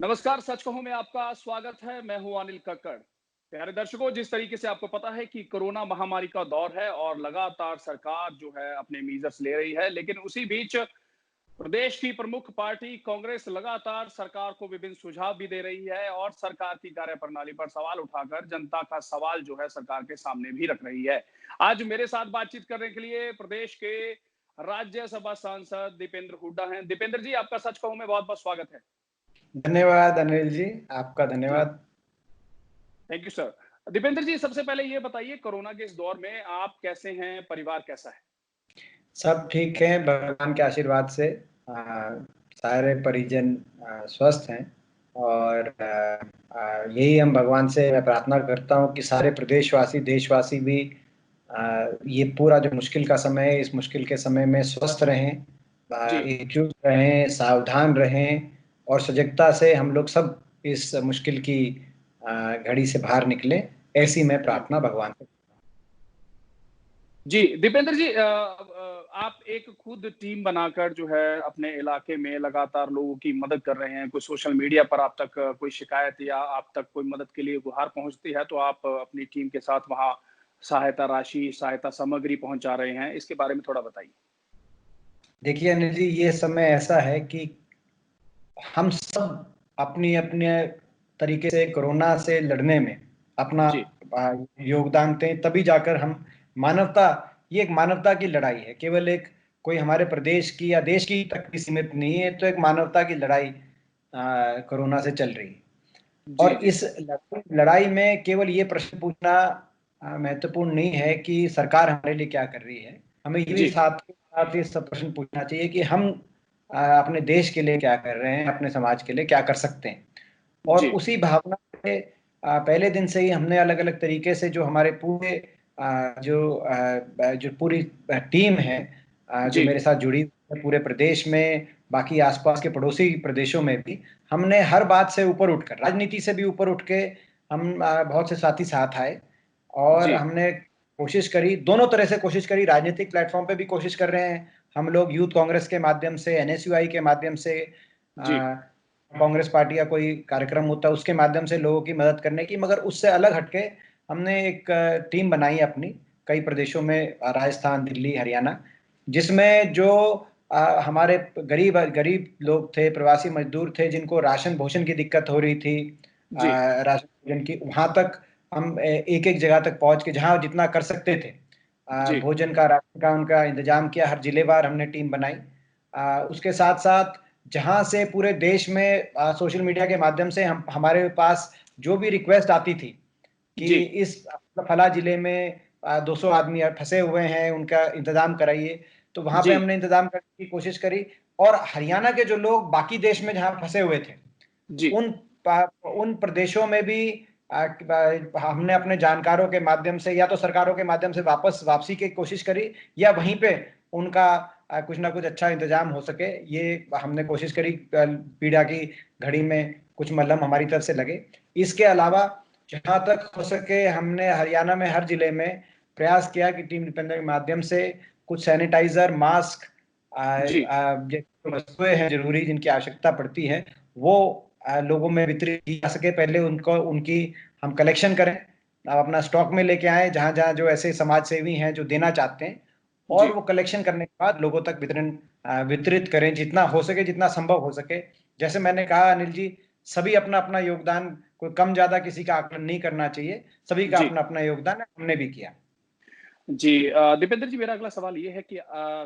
नमस्कार, सच कहूं में आपका स्वागत है। मैं हूं अनिल कक्कड़। प्यारे दर्शकों, जिस तरीके से आपको पता है कि कोरोना महामारी का दौर है और लगातार सरकार जो है अपने मीजर्स ले रही है, लेकिन उसी बीच प्रदेश की प्रमुख पार्टी कांग्रेस लगातार सरकार को विभिन्न सुझाव भी दे रही है और सरकार की कार्यप्रणाली पर सवाल उठाकर जनता का सवाल जो है सरकार के सामने भी रख रही है। आज मेरे साथ बातचीत करने के लिए प्रदेश के राज्यसभा सांसद दीपेंद्र हुड्डा हैं। दीपेंद्र जी, आपका सच कहूं में बहुत बहुत स्वागत है। धन्यवाद अनिल जी, आपका हाँ, धन्यवाद। Thank you sir. Dipendra ji, सबसे पहले ये बताइए, कोरोना के इस दौर में आप कैसे हैं, परिवार कैसा है? सब ठीक है भगवान के आशीर्वाद से। सारे परिजन स्वस्थ हैं और यही हम भगवान से मैं प्रार्थना करता हूँ कि सारे प्रदेशवासी देशवासी भी ये पूरा जो मुश्किल का समय है, इस मुश्किल के समय में स्वस्थ रहें, जी। एकजुट रहें, सावधान रहें और सजगता से हम लोग सब इस मुश्किल की घड़ी से बाहर निकलें, ऐसी मैं जी। प्रार्थना भगवान से। जी, दीपेंद्र जी, आप एक खुद टीम बनाकर जो है अपने इलाके में लगातार लोगों की मदद कर रहे हैं। कोई सोशल मीडिया पर आप तक कोई शिकायत या आप तक कोई मदद के लिए गुहार पहुँचती है, तो आप अपनी टीम के साथ वहाँ सहायता राशि, सहायता सामग्री पहुँचा रहे हैं। इसके बारे में थोड़ा बताइए। देखिए अनिल जी, ये समय ऐसा है कि हम सब अपनी-अपने तरीके से कोरोना से लड़ने में अपना जी। योगदान दें, तभी जाकर हम मानवता ये एक मानवता की लड़ाई है, केवल एक कोई हमारे प्रदेश की या देश की तक की सीमित नहीं है, तो एक मानवता की लड़ाई कोरोना से चल रही है। जी, और जी। इस लड़ाई में केवल ये प्रश्न पूछना महत्वपूर्ण नहीं है कि सरकार हमारे लिए क्या कर रही है। हमें ये भी जी। साथ ही साथ ये सब प्रश्न पूछना चाहिए कि हम अपने देश के लिए क्या कर रहे हैं, अपने समाज के लिए क्या कर सकते हैं। और जी। उसी भावना से पहले दिन से ही हमने अलग-अलग तरीके से जो हमारे पूरे जो पूरी टीम है जो जी। मेरे साथ जुड़ी है पूरे प्रदेश में, बाकी आस-पास के पड़ोसी प्रदेशों में भी, हमने हर बात से ऊपर उठकर, राजनीति से भी ऊपर उठ के हम बहुत से साथी साथ आए और जी। हमने कोशिश करी, दोनों तरह से कोशिश करी, राजनीतिक प्लेटफ़ॉर्म पे भी कोशिश कर रहे हैं। हम लोग यूथ कांग्रेस के माध्यम से, एनएसयूआई के माध्यम से जी। कांग्रेस पार्टी का कोई कार्यक्रम होता है, उसके माध्यम से लोगों की मदद करने की, मगर उससे अलग हट के हमने एक टीम बनाई अपनी, कई प्रदेशों में राजस्थान, दिल्ली, हरियाणा, जिसमें जो हमारे गरीब लोग थे, प्रवासी मज़दूर थे, जिनको राशन-भोजन की दिक्कत हो रही थी, जी। राशन-भोजन की, वहाँ तक हम एक-एक जगह तक पहुँच के जहाँ जितना कर सकते थे, जी। भोजन का, राशन का उनका इंतज़ाम किया, हर ज़िलेवार हमने टीम बनाई। उसके साथ-साथ जहाँ से पूरे देश में सोशल मीडिया के माध्यम से हम हमारे पास जो भी रिक्वेस्ट आती थी कि जी। इस फला जिले में 200 आदमी फँसे हुए हैं, उनका इंतज़ाम कराइए, तो वहाँ पे जी। हमने इंतज़ाम करने की कोशिश करी और हरियाणा के जो लोग बाकी देश में जहाँ फँसे हुए थे, जी। उन उन प्रदेशों में भी हमने अपने जानकारों के माध्यम से या तो सरकारों के माध्यम से वापसी की कोशिश करी या वहीं पे उनका कुछ ना कुछ अच्छा इंतजाम हो सके, ये हमने कोशिश करी। पीड़ा की घड़ी में कुछ मलहम हमारी तरफ से लगे। इसके अलावा जहाँ तक हो सके हमने हरियाणा में हर जिले में प्रयास किया कि टीम दीपेंद्र के माध्यम से कुछ सैनिटाइज़र, मास्क जी। जो वस्तुएँ हैं ज़रूरी जिनकी आवश्यकता पड़ती है, वो लोगों में वितरित की जा सके। पहले उनको उनकी हम कलेक्शन करें, अपना स्टॉक में लेके आएँ, जहाँ-जहाँ जो ऐसे समाज सेवी हैं जो देना चाहते हैं और जी। वो कलेक्शन करने के बाद लोगों तक वितरित करें, जितना हो सके, जितना संभव हो सके। जैसे मैंने कहा अनिल जी, सभी अपना-अपना योगदान, कोई कम-ज़्यादा किसी का आकलन नहीं करना चाहिए, सभी का जी। अपना-अपना योगदान है, हमने भी किया। जी, दीपेंद्र जी, मेरा अगला सवाल ये है कि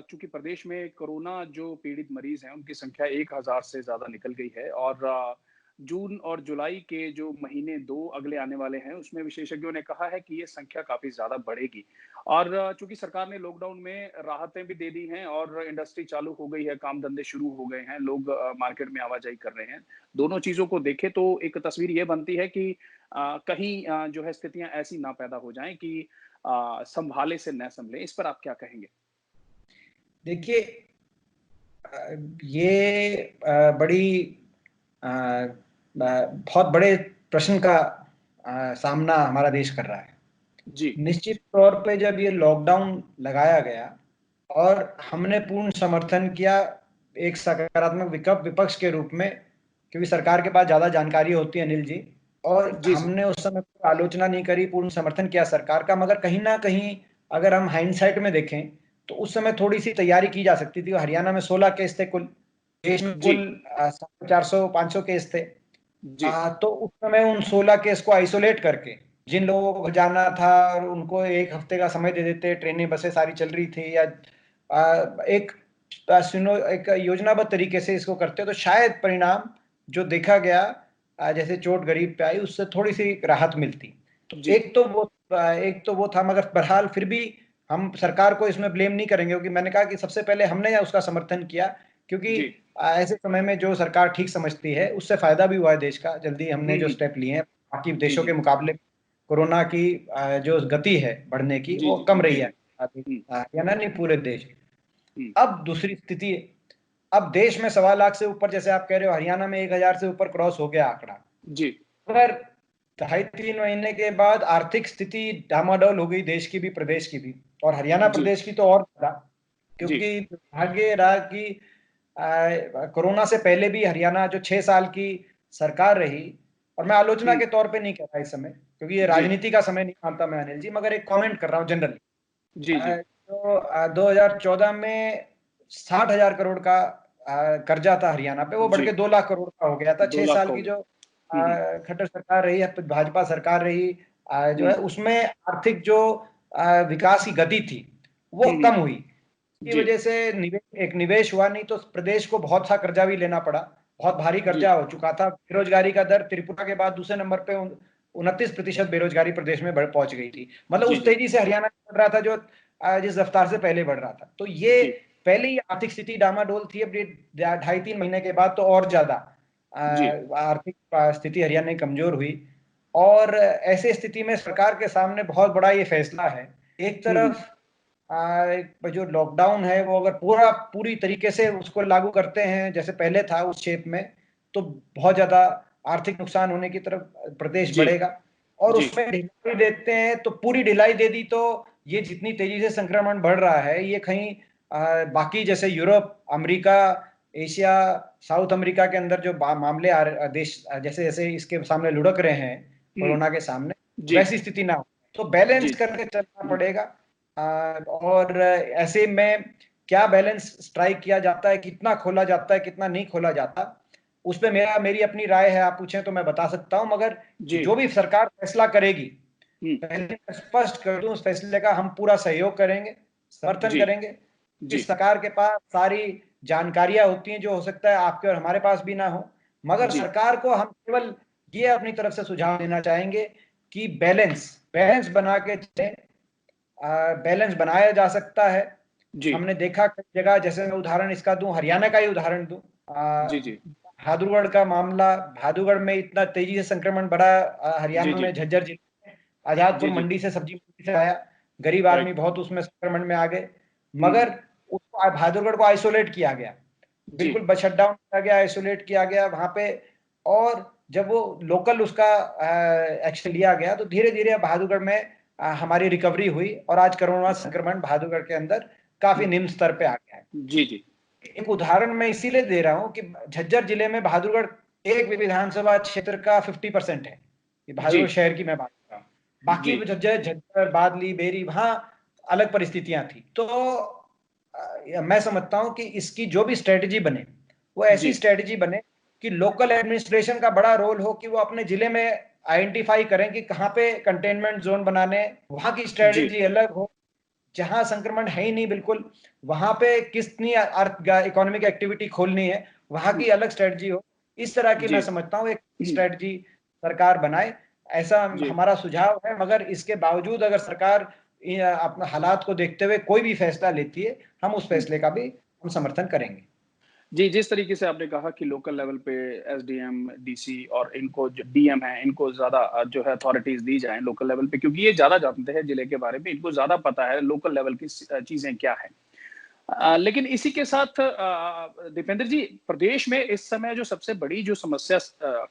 चूँकि प्रदेश में कोरोना जो पीड़ित मरीज़ हैं, उनकी संख्या 1000 से ज़्यादा निकल गई है और जून और जुलाई के जो महीने 2 अगले आने वाले हैं, उसमें विशेषज्ञों ने कहा है कि ये संख्या काफ़ी ज़्यादा बढ़ेगी। और चूँकि सरकार ने लॉकडाउन में राहतें भी दे दी हैं और इंडस्ट्री चालू हो गई है, काम-धंधे शुरू हो गए हैं, लोग मार्केट में आवाजाही कर रहे हैं। दोनों चीज़ों को देखें तो एक तस्वीर ये बनती है कि कहीं जो है स्थितियाँ ऐसी ना पैदा हो जाएँ कि सँभाले से न सँभले। इस पर आप क्या कहेंगे? देखिए ये बड़ी बहुत बड़े प्रश्न का सामना हमारा देश कर रहा है। जी। निश्चित तौर पे जब ये लॉकडाउन लगाया गया और हमने पूर्ण समर्थन किया एक सकारात्मक विकल्प विपक्ष के रूप में क्योंकि सरकार के पास ज्यादा जानकारी होती है अनिल जी, और जी सर। हमने उस समय पूरी आलोचना नहीं करी, पूर्ण समर्थन किया सरकार का, मगर कहीं ना कहीं अगर हम हाइंडसाइट में देखें तो उस समय थोड़ी सी तैयारी की जा सकती थी। हरियाणा में 16 केस थे कुल, देश में जी कुल 400-500 केस थे। जी तो उस समय उन 16 केस को आइसोलेट करके जिन लोगों को जाना था, और उनको एक हफ्ते का समय दे देते, ट्रेनें बसें सारी चल रही थी, या एक एक योजनाबद्ध तरीके से इसको करते तो शायद परिणाम जो देखा गया, जैसे चोट गरीब पे आई, उससे थोड़ी सी राहत मिलती। तो जी एक तो वो था, मगर बहरहाल फिर भी हम सरकार को इसमें ब्लेम नहीं करेंगे, क्योंकि मैंने कहा कि सबसे पहले हमने उसका समर्थन किया, क्योंकि जी। ऐसे समय में जो सरकार ठीक समझती है उससे फायदा भी हुआ है देश का। जल्दी हमने जो हम्म। स्टेप लिए हैं बाकी जी देशों जी के मुकाबले, कोरोना की जो गति है बढ़ने की जी वो जी कम रही जी है, जी। हम्म हरियाणा नहीं पूरे देश। हम्म। अब दूसरी स्थिति है, अब देश में 1.25 लाख से ऊपर, जैसे आप कह रहे हो, हरियाणा में 1,000 से ऊपर क्रॉस हो गया आंकड़ा। जी मगर 2.5-3 महीने के बाद आर्थिक स्थिति डामाडोल हो गई, देश की भी प्रदेश की भी, और हरियाणा जी प्रदेश की तो और ज्यादा, जी क्योंकि भाग्य रहा कि कोरोना से पहले भी हरियाणा जो 6 साल की सरकार रही, और मैं आलोचना हम्म। के तौर पे नहीं कर रहा इस समय, क्योंकि ये जी राजनीति का समय नहीं मानता मैं अनिल जी, मगर एक कमेंट कर रहा हूँ जनरली। जी जी तो 2014 में 60,000 करोड़ का कर्जा था हरियाणा पे, वो बढ़ जी। के 2 लाख करोड़ का हो गया था। दो 6 साल लाख हो की गए। जो हम्म। खट्टर सरकार रही है, भाजपा सरकार रही, जो है हम्म उसमें आर्थिक जो विकास की गति थी वो हम्म। कम हुई। की जी वजह से एक निवेश हुआ नहीं, तो प्रदेश को बहुत सा कर्जा भी लेना पड़ा, बहुत भारी जी कर्जा हो चुका था। बेरोजगारी का दर त्रिपुरा के बाद दूसरे नंबर पे 29% बेरोजगारी प्रदेश में पहुंच गई थी, मतलब जी उस जी तेजी से हरियाणा बढ़ रहा था जो जिस रफ्तार से पहले बढ़ रहा था। तो ये जी पहले ही आर्थिक स्थिति डामाडोल थी, अब 2.5-3 महीने के बाद तो और ज्यादा जी आर्थिक स्थिति हरियाणा की कमजोर हुई। और ऐसे स्थिति में सरकार के सामने बहुत बड़ा ये फैसला है। एक हम्म। तरफ जो लॉकडाउन है वो अगर पूरी तरीके से उसको लागू करते हैं जैसे पहले था उस शेप में, तो बहुत ज्यादा आर्थिक नुकसान होने की तरफ प्रदेश जी बढ़ेगा। और जी उसमें ढिलाई देते हैं तो पूरी ढिलाई दे दी तो ये जितनी तेजी से संक्रमण बढ़ रहा है, ये कहीं बाकी जैसे Europe, America, Asia, south America के अंदर जो मामले देश जैसे जैसे इसके सामने लुढ़क रहे हैं हम्म। कोरोना के सामने, जी वैसी स्थिति ना हो। तो जी बैलेंस करके चलना पड़ेगा। और ऐसे में क्या बैलेंस स्ट्राइक किया जाता है, कितना खोला जाता है, कितना नहीं खोला जाता, उस पे मेरी अपनी राय है। आप पूछें तो मैं बता सकता हूं, मगर जी। जो भी सरकार फैसला करेगी, हम्म। पहले मैं स्पष्ट कर दूं, उस फैसले का हम पूरा सहयोग करेंगे, समर्थन जी करेंगे। जी इस सरकार के पास सारी जानकारियां होती हैं जो हो सकता है आपके और हमारे पास भी ना हो, मगर जी सरकार को हम केवल ये अपनी तरफ से सुझाव देना चाहेंगे कि बैलेंस बैलेंस बना के चलें। बैलेंस बनाया जा सकता है। जी हमने देखा कई जगह, जैसे मैं उदाहरण इसका दूं, हरियाणा का ही उदाहरण दूं, जी जी भादुगढ़ का मामला, भादुगढ़ में इतना तेजी से संक्रमण बढ़ा, जी हरियाणा जी में झज्जर जिले में जी आजादपुर जी मंडी से सब्जी मंडी से आया, गरीब आदमी राइट। बहुत उसमें संक्रमण में आ गए, हम्म। मगर उसको भादुगढ़ को आइसोलेट किया गया, जी बिल्कुल शटडाउन किया गया, आइसोलेट किया गया वहां पे। और जब वो लोकल उसका एक्शन लिया गया तो धीरे धीरे भादुगढ़ में हमारी रिकवरी हुई, और आज कोरोना संक्रमण भादुगढ़ के अंदर काफी निम्न स्तर पे आ गया है। जी जी एक उदाहरण मैं इसीलिए दे रहा हूं कि झज्जर जिले में भादुगढ़ एक विधानसभा क्षेत्र का 50% है, ये जी भादुगढ़ शहर की मैं बात कर रहा हूँ। बाकी जी झज्जर झज्जर बादली बेरी वहां अलग परिस्थितियां थी। तो मैं समझता हूं कि इसकी जो भी स्ट्रेटेजी बने, वो जी ऐसी स्ट्रेटेजी बने कि लोकल एडमिनिस्ट्रेशन का बड़ा रोल हो, कि वो अपने जिले में आइडेंटिफाई करें कि कहाँ पे कंटेनमेंट जोन बनाने, वहां की जी स्ट्रेटेजी अलग हो। जहां संक्रमण है ही नहीं बिल्कुल, वहां पे कितनी इकोनॉमिक एक्टिविटी खोलनी है, वहां की अलग स्ट्रेटजी हो। इस तरह की जी मैं समझता हूँ एक स्ट्रेटजी सरकार बनाए, ऐसा जी हमारा सुझाव है। मगर इसके बावजूद अगर सरकार अपने हालात को देखते हुए कोई भी फैसला लेती है, हम उस फैसले का भी हम समर्थन करेंगे। जी। जिस तरीके से आपने कहा कि लोकल लेवल पे एसडीएम, डीसी और इनको जो डीएम है, इनको ज्यादा जो है अथॉरिटीज दी जाएं लोकल लेवल पे, क्योंकि ये ज्यादा जानते हैं जिले के बारे में, इनको ज्यादा पता है लोकल लेवल की चीजें क्या है। लेकिन इसी के साथ दीपेंद्र जी, प्रदेश में इस समय जो सबसे बड़ी जो समस्या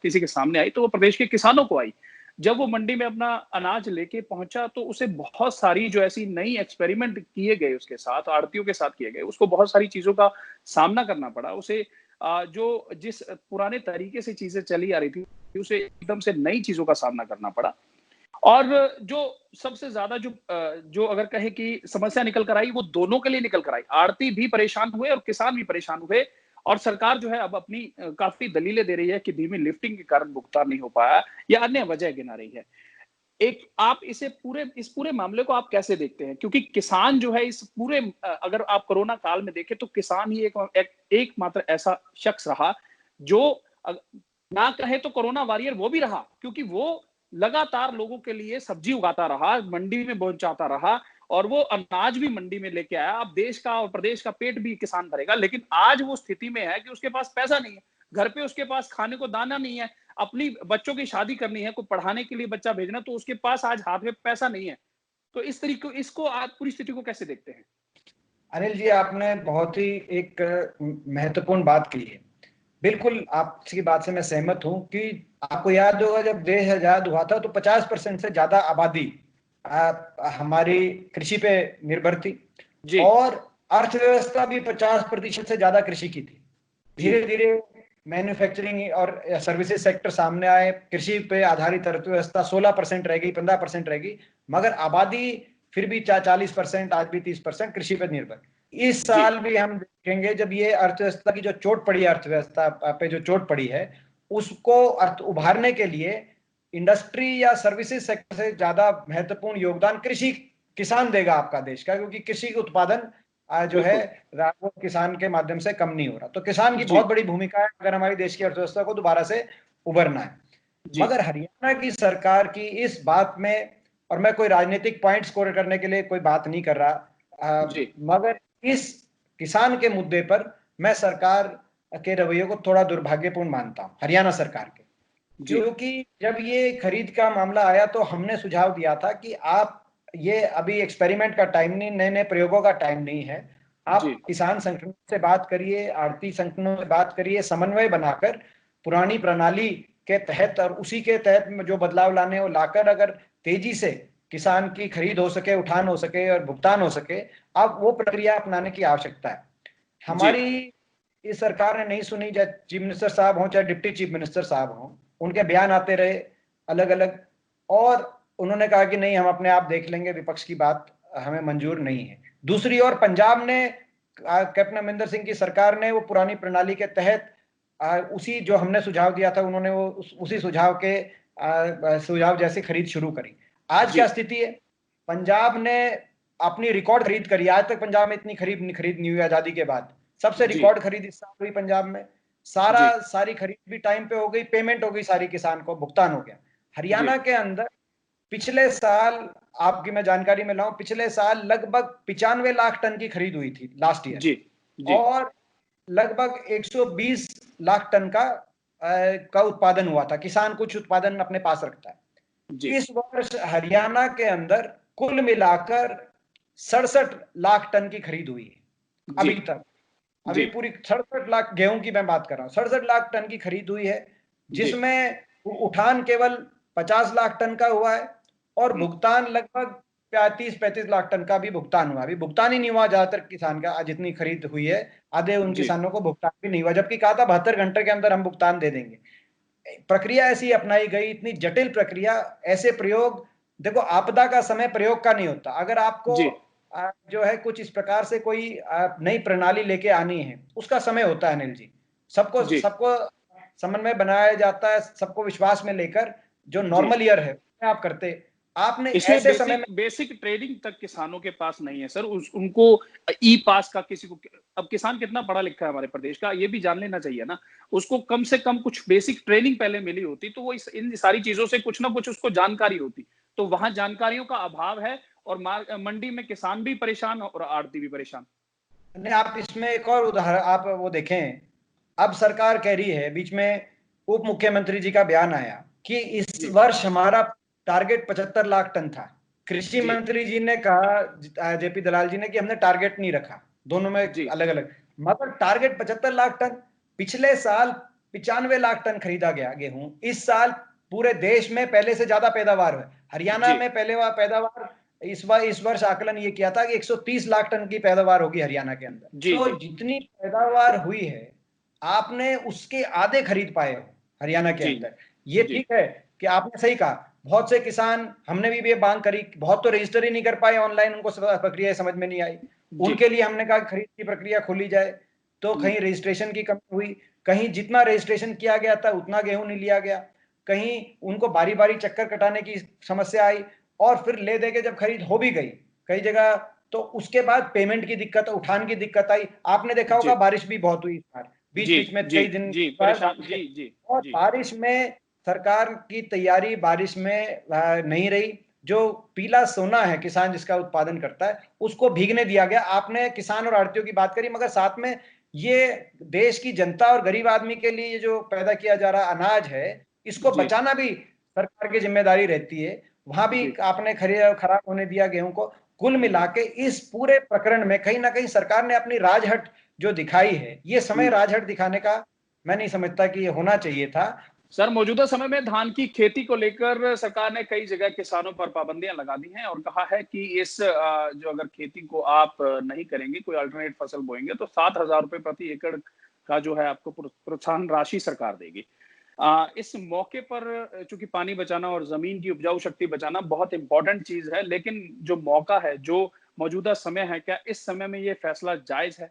किसी के सामने आई, तो वो प्रदेश के किसानों को आई। जब वो मंडी में अपना अनाज लेके पहुंचा, तो उसे बहुत सारी जो ऐसी नई एक्सपेरिमेंट किए गए उसके साथ, आड़तियों के साथ किए गए, उसको बहुत सारी चीजों का सामना करना पड़ा उसे। जो जिस पुराने तरीके से चीजें चली आ रही थी, उसे एकदम से नई चीजों का सामना करना पड़ा। और जो सबसे ज्यादा जो अगर कहे कि समस्या निकल कर आई, वो दोनों के लिए निकल कर आई। आड़ती भी परेशान हुए और किसान भी परेशान हुए। और सरकार जो है अब अपनी काफी दलीलें दे रही है कि धीमी लिफ्टिंग के कारण भुगतान नहीं हो पाया या अन्य वजह गिना रही है। एक आप इस पूरे मामले को आप कैसे देखते हैं? क्योंकि किसान जो है इस पूरे अगर आप कोरोना काल में देखें तो किसान ही एकमात्र ऐसा शख्स रहा जो ना कहे तो कोरोना वॉरियर वो भी रहा, क्योंकि वो लगातार लोगों के लिए सब्जी उगाता रहा, मंडी में पहुंचाता रहा और वो अनाज भी मंडी में लेके आया। अब देश का और प्रदेश का पेट भी किसान भरेगा, लेकिन आज वो स्थिति में है कि उसके पास पैसा नहीं है, घर पे उसके पास खाने को दाना नहीं है, अपनी बच्चों की शादी करनी है, कोई पढ़ाने के लिए बच्चा भेजना, तो उसके पास आज हाथ में पैसा नहीं है। तो इस तरीके इसको आप पूरी स्थिति को कैसे देखते हैं? अनिल जी, आपने बहुत ही एक महत्वपूर्ण बात की है। बिल्कुल आपकी बात से मैं सहमत हूं कि आपको याद होगा जब देश आजाद हुआ था तो 50% से ज्यादा आबादी हमारी कृषि पे निर्भर थी जी और अर्थव्यवस्था भी 50% से ज्यादा कृषि की थी। धीरे धीरे मैन्युफैक्चरिंग और सर्विसेज सेक्टर सामने आए, कृषि पे आधारित अर्थव्यवस्था 16% रह गई, 15% रह गई, मगर आबादी फिर भी 40%, आज भी 30% कृषि पर निर्भर। इस साल भी हम देखेंगे जब ये अर्थव्यवस्था की जो चोट पड़ी है, अर्थव्यवस्था पे जो चोट पड़ी है, उसको उभारने के लिए इंडस्ट्री या सर्विसेज सेक्टर से ज्यादा महत्वपूर्ण योगदान कृषि किसान देगा आपका देश का, क्योंकि कृषि उत्पादन जो है वो किसान के माध्यम से कम नहीं हो रहा। तो किसान की बहुत बड़ी भूमिका है अगर हमारी देश की अर्थव्यवस्था को दोबारा से उभरना है। मगर हरियाणा की सरकार की इस बात में, और मैं कोई राजनीतिक पॉइंट स्कोर करने के लिए कोई बात नहीं कर रहा, मगर इस किसान के मुद्दे पर मैं सरकार के रवैये को थोड़ा दुर्भाग्यपूर्ण मानता हूं, हरियाणा सरकार के। क्योंकि जब ये खरीद का मामला आया तो हमने सुझाव दिया था कि आप ये अभी एक्सपेरिमेंट का टाइम नहीं, नए नए प्रयोगों का टाइम नहीं है, आप किसान संगठनों से बात करिए, आड़ती संगठनों से बात करिए, समन्वय बनाकर पुरानी प्रणाली के तहत और उसी के तहत जो बदलाव लाने वो लाकर अगर तेजी से किसान की खरीद हो सके, उठान हो सके और भुगतान हो सके, अब वो प्रक्रिया अपनाने की आवश्यकता है। हमारी इस सरकार ने नहीं सुनी, चाहे चीफ मिनिस्टर साहब हो चाहे डिप्टी चीफ मिनिस्टर साहब हो, उनके बयान आते रहे अलग अलग, और उन्होंने कहा कि नहीं हम अपने आप देख लेंगे, विपक्ष की बात हमें मंजूर नहीं है। दूसरी ओर पंजाब ने, कैप्टन अमरिंदर सिंह की सरकार ने वो पुरानी प्रणाली के तहत उसी जो हमने सुझाव दिया था, उन्होंने वो उसी सुझाव जैसे खरीद शुरू करी। आज क्या स्थिति है? पंजाब ने अपनी रिकॉर्ड खरीद करी। आज तक पंजाब में इतनी खरीद नहीं हुई आजादी के बाद, सबसे रिकॉर्ड खरीद इस साल हुई पंजाब में। सारी खरीद भी टाइम पे हो गई, पेमेंट हो गई, सारी किसान को भुगतान हो गया। हरियाणा के अंदर पिछले साल, आपकी मैं जानकारी में लाऊं, पिछले साल लगभग 95 लाख टन की खरीद हुई थी लास्ट ईयर, और लगभग 120 लाख टन का उत्पादन हुआ था। किसान कुछ उत्पादन अपने पास रखता है। इस वर्ष हरियाणा के अंदर कुल मिलाकर 67 लाख टन की खरीद हुई है अभी तक। अभी पूरी 67 लाख, गेहूं की मैं बात कर रहा हूं, 67 लाख टन की खरीद हुई है, जिसमें उठान केवल 50 लाख टन का हुआ है और भुगतान लगभग 35 लाख टन का भी भुगतान हुआ। अभी भुगतान ही नहीं हुआ ज्यादातर किसान का, जितनी खरीद हुई है आधे उन किसानों को भुगतान भी नहीं हुआ, जबकि कहा था 72 घंटे के अंदर हम भुगतान दे देंगे। प्रक्रिया ऐसी अपनाई गई, इतनी जटिल प्रक्रिया, ऐसे प्रयोग। देखो, आपदा का समय प्रयोग का नहीं होता। अगर आपको जो है कुछ इस प्रकार से कोई नई प्रणाली लेके आनी है, उसका समय होता है अनिल जी। सबको समन्वय बनाया जाता है, सबको विश्वास में लेकर जो नॉर्मल ईयर है आप करते। आपने ऐसे समय में बेसिक ट्रेनिंग तक किसानों के पास नहीं है सर, उनको ई पास का किसी को, अब किसान कितना पढ़ा लिखा है हमारे प्रदेश का, ये भी जान लेना चाहिए ना। उसको कम से कम कुछ बेसिक ट्रेनिंग पहले मिली होती तो वो इन सारी चीजों से कुछ ना कुछ उसको जानकारी होती। तो वहां जानकारियों का अभाव है और मंडी में किसान भी परेशान और आड़ती भी परेशान। नहीं, आप इसमें एक और उदाहरण आप वो देखें। अब सरकार कह रही है, बीच में उप मुख्यमंत्री जी का बयान आया कि इस वर्ष हमारा टारगेट 75 लाख टन था। कृषि मंत्री जी ने कहा, जेपी दलाल जी ने, कि हमने टारगेट नहीं रखा, दोनों में अलग अलग, मगर टारगेट 75 लाख टन। पिछले साल 95 लाख टन खरीदा गया गेहूं। इस साल पूरे देश में पहले से ज्यादा पैदावार है। हरियाणा में पहले पैदावार इस वर्ष आकलन ये किया था कि 130 लाख टन की पैदावार होगी हरियाणा के अंदर। तो जितनी पैदावार हुई है आपने उसके आधे खरीद पाए हो हरियाणा के जी अंदर। ये जी ठीक है कि आपने सही कहा, बहुत से किसान, हमने भी ये मांग करी, बहुत तो रजिस्टर ही नहीं कर पाए ऑनलाइन, उनको प्रक्रिया समझ में नहीं आई। जी उनके लिए हमने कहा खरीद की प्रक्रिया खोली जाए, तो कहीं रजिस्ट्रेशन की कमी हुई, कहीं जितना रजिस्ट्रेशन किया गया था उतना गेहूं नहीं लिया गया, कहीं उनको बारी बारी चक्कर कटाने की समस्या आई, और फिर ले दे के जब खरीद हो भी गई कई जगह, तो उसके बाद पेमेंट की दिक्कत, उठान की दिक्कत आई। आपने देखा होगा जी बारिश भी बहुत हुई इस बार, बीच जी बीच में जी कई दिन जी बाद परेशान, बारिश है। जी जी और जी बारिश में सरकार की तैयारी बारिश में नहीं रही। जो पीला सोना है किसान जिसका उत्पादन करता है उसको भीगने दिया गया। आपने किसान और आड़तियों की बात करी, मगर साथ में ये देश की जनता और गरीब आदमी के लिए ये जो पैदा किया जा रहा अनाज है, इसको जी बचाना भी सरकार की जिम्मेदारी रहती है। वहां भी जी आपने खराब होने दिया गेहूं को। कुल मिला के इस पूरे प्रकरण में कहीं ना कहीं सरकार ने अपनी राजहट जो दिखाई है, ये समय राजहट दिखाने का मैं नहीं समझता कि ये होना चाहिए था। सर, मौजूदा समय में धान की खेती को लेकर सरकार ने कई जगह किसानों पर पाबंदियां लगा दी हैं और कहा है कि इस जो अगर खेती को आप नहीं करेंगे, कोई अल्टरनेट फसल बोएंगे तो 7,000 रुपए प्रति एकड़ का जो है आपको प्रोत्साहन राशि सरकार देगी। इस मौके पर चूंकि पानी बचाना और जमीन की उपजाऊ शक्ति बचाना बहुत इंपॉर्टेंट चीज है, लेकिन जो मौका है, जो मौजूदा समय है, क्या इस समय में ये फैसला जायज है?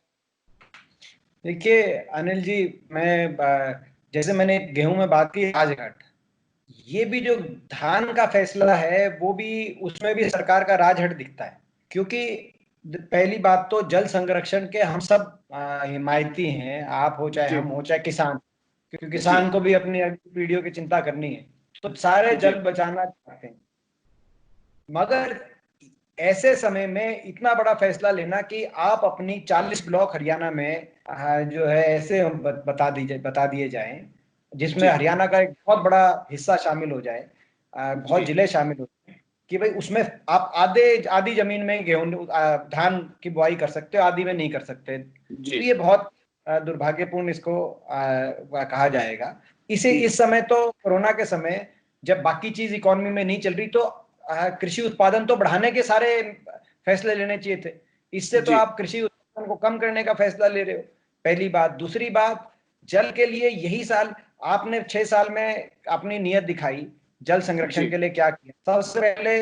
देखिए अनिल जी, मैं जैसे मैंने गेहूं में बात की राजघाट, ये भी जो धान का फैसला है वो भी, उसमें भी सरकार का राजहट दिखता है। क्योंकि पहली बात तो जल संरक्षण के हम सब हिमायती हैं, आप हो चाहे जी हम हो चाहे किसान, क्योंकि जी किसान को भी अपनी अगली पीढ़ियों की चिंता करनी है, तो सारे जी जल बचाना चाहते हैं। मगर ऐसे समय में इतना बड़ा फैसला लेना कि आप अपनी 40 ब्लॉक हरियाणा में जो है ऐसे बता दिए जाएं, जिसमें जी हरियाणा का एक बहुत बड़ा हिस्सा शामिल हो जाए, बहुत जी जिले शामिल हो जाए, कि भाई उसमें आप आधे आधी जमीन में गेहूं धान की बुआई कर सकते हो, आधी में नहीं कर सकते, जी तो ये बहुत दुर्भाग्यपूर्ण इसको कहा जाएगा। इसे जी इस समय तो कोरोना के समय जब बाकी चीज इकोनॉमी में नहीं चल रही, तो कृषि उत्पादन तो बढ़ाने के सारे फैसले लेने चाहिए थे। इससे तो जी आप कृषि उत्पादन को कम करने का फैसला ले रहे हो, पहली बात। दूसरी बात, जल के लिए यही साल आपने 6 साल में अपनी नीयत दिखाई, जल संरक्षण जी के लिए क्या किया। सबसे पहले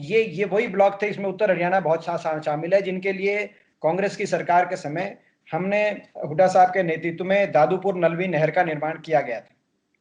ये वही ब्लॉक थे, इसमें उत्तर हरियाणा बहुत शामिल है, जिनके लिए कांग्रेस की सरकार के समय हमने हुड्डा साहब के नेतृत्व में दादूपुर नलवी नहर का निर्माण किया गया था।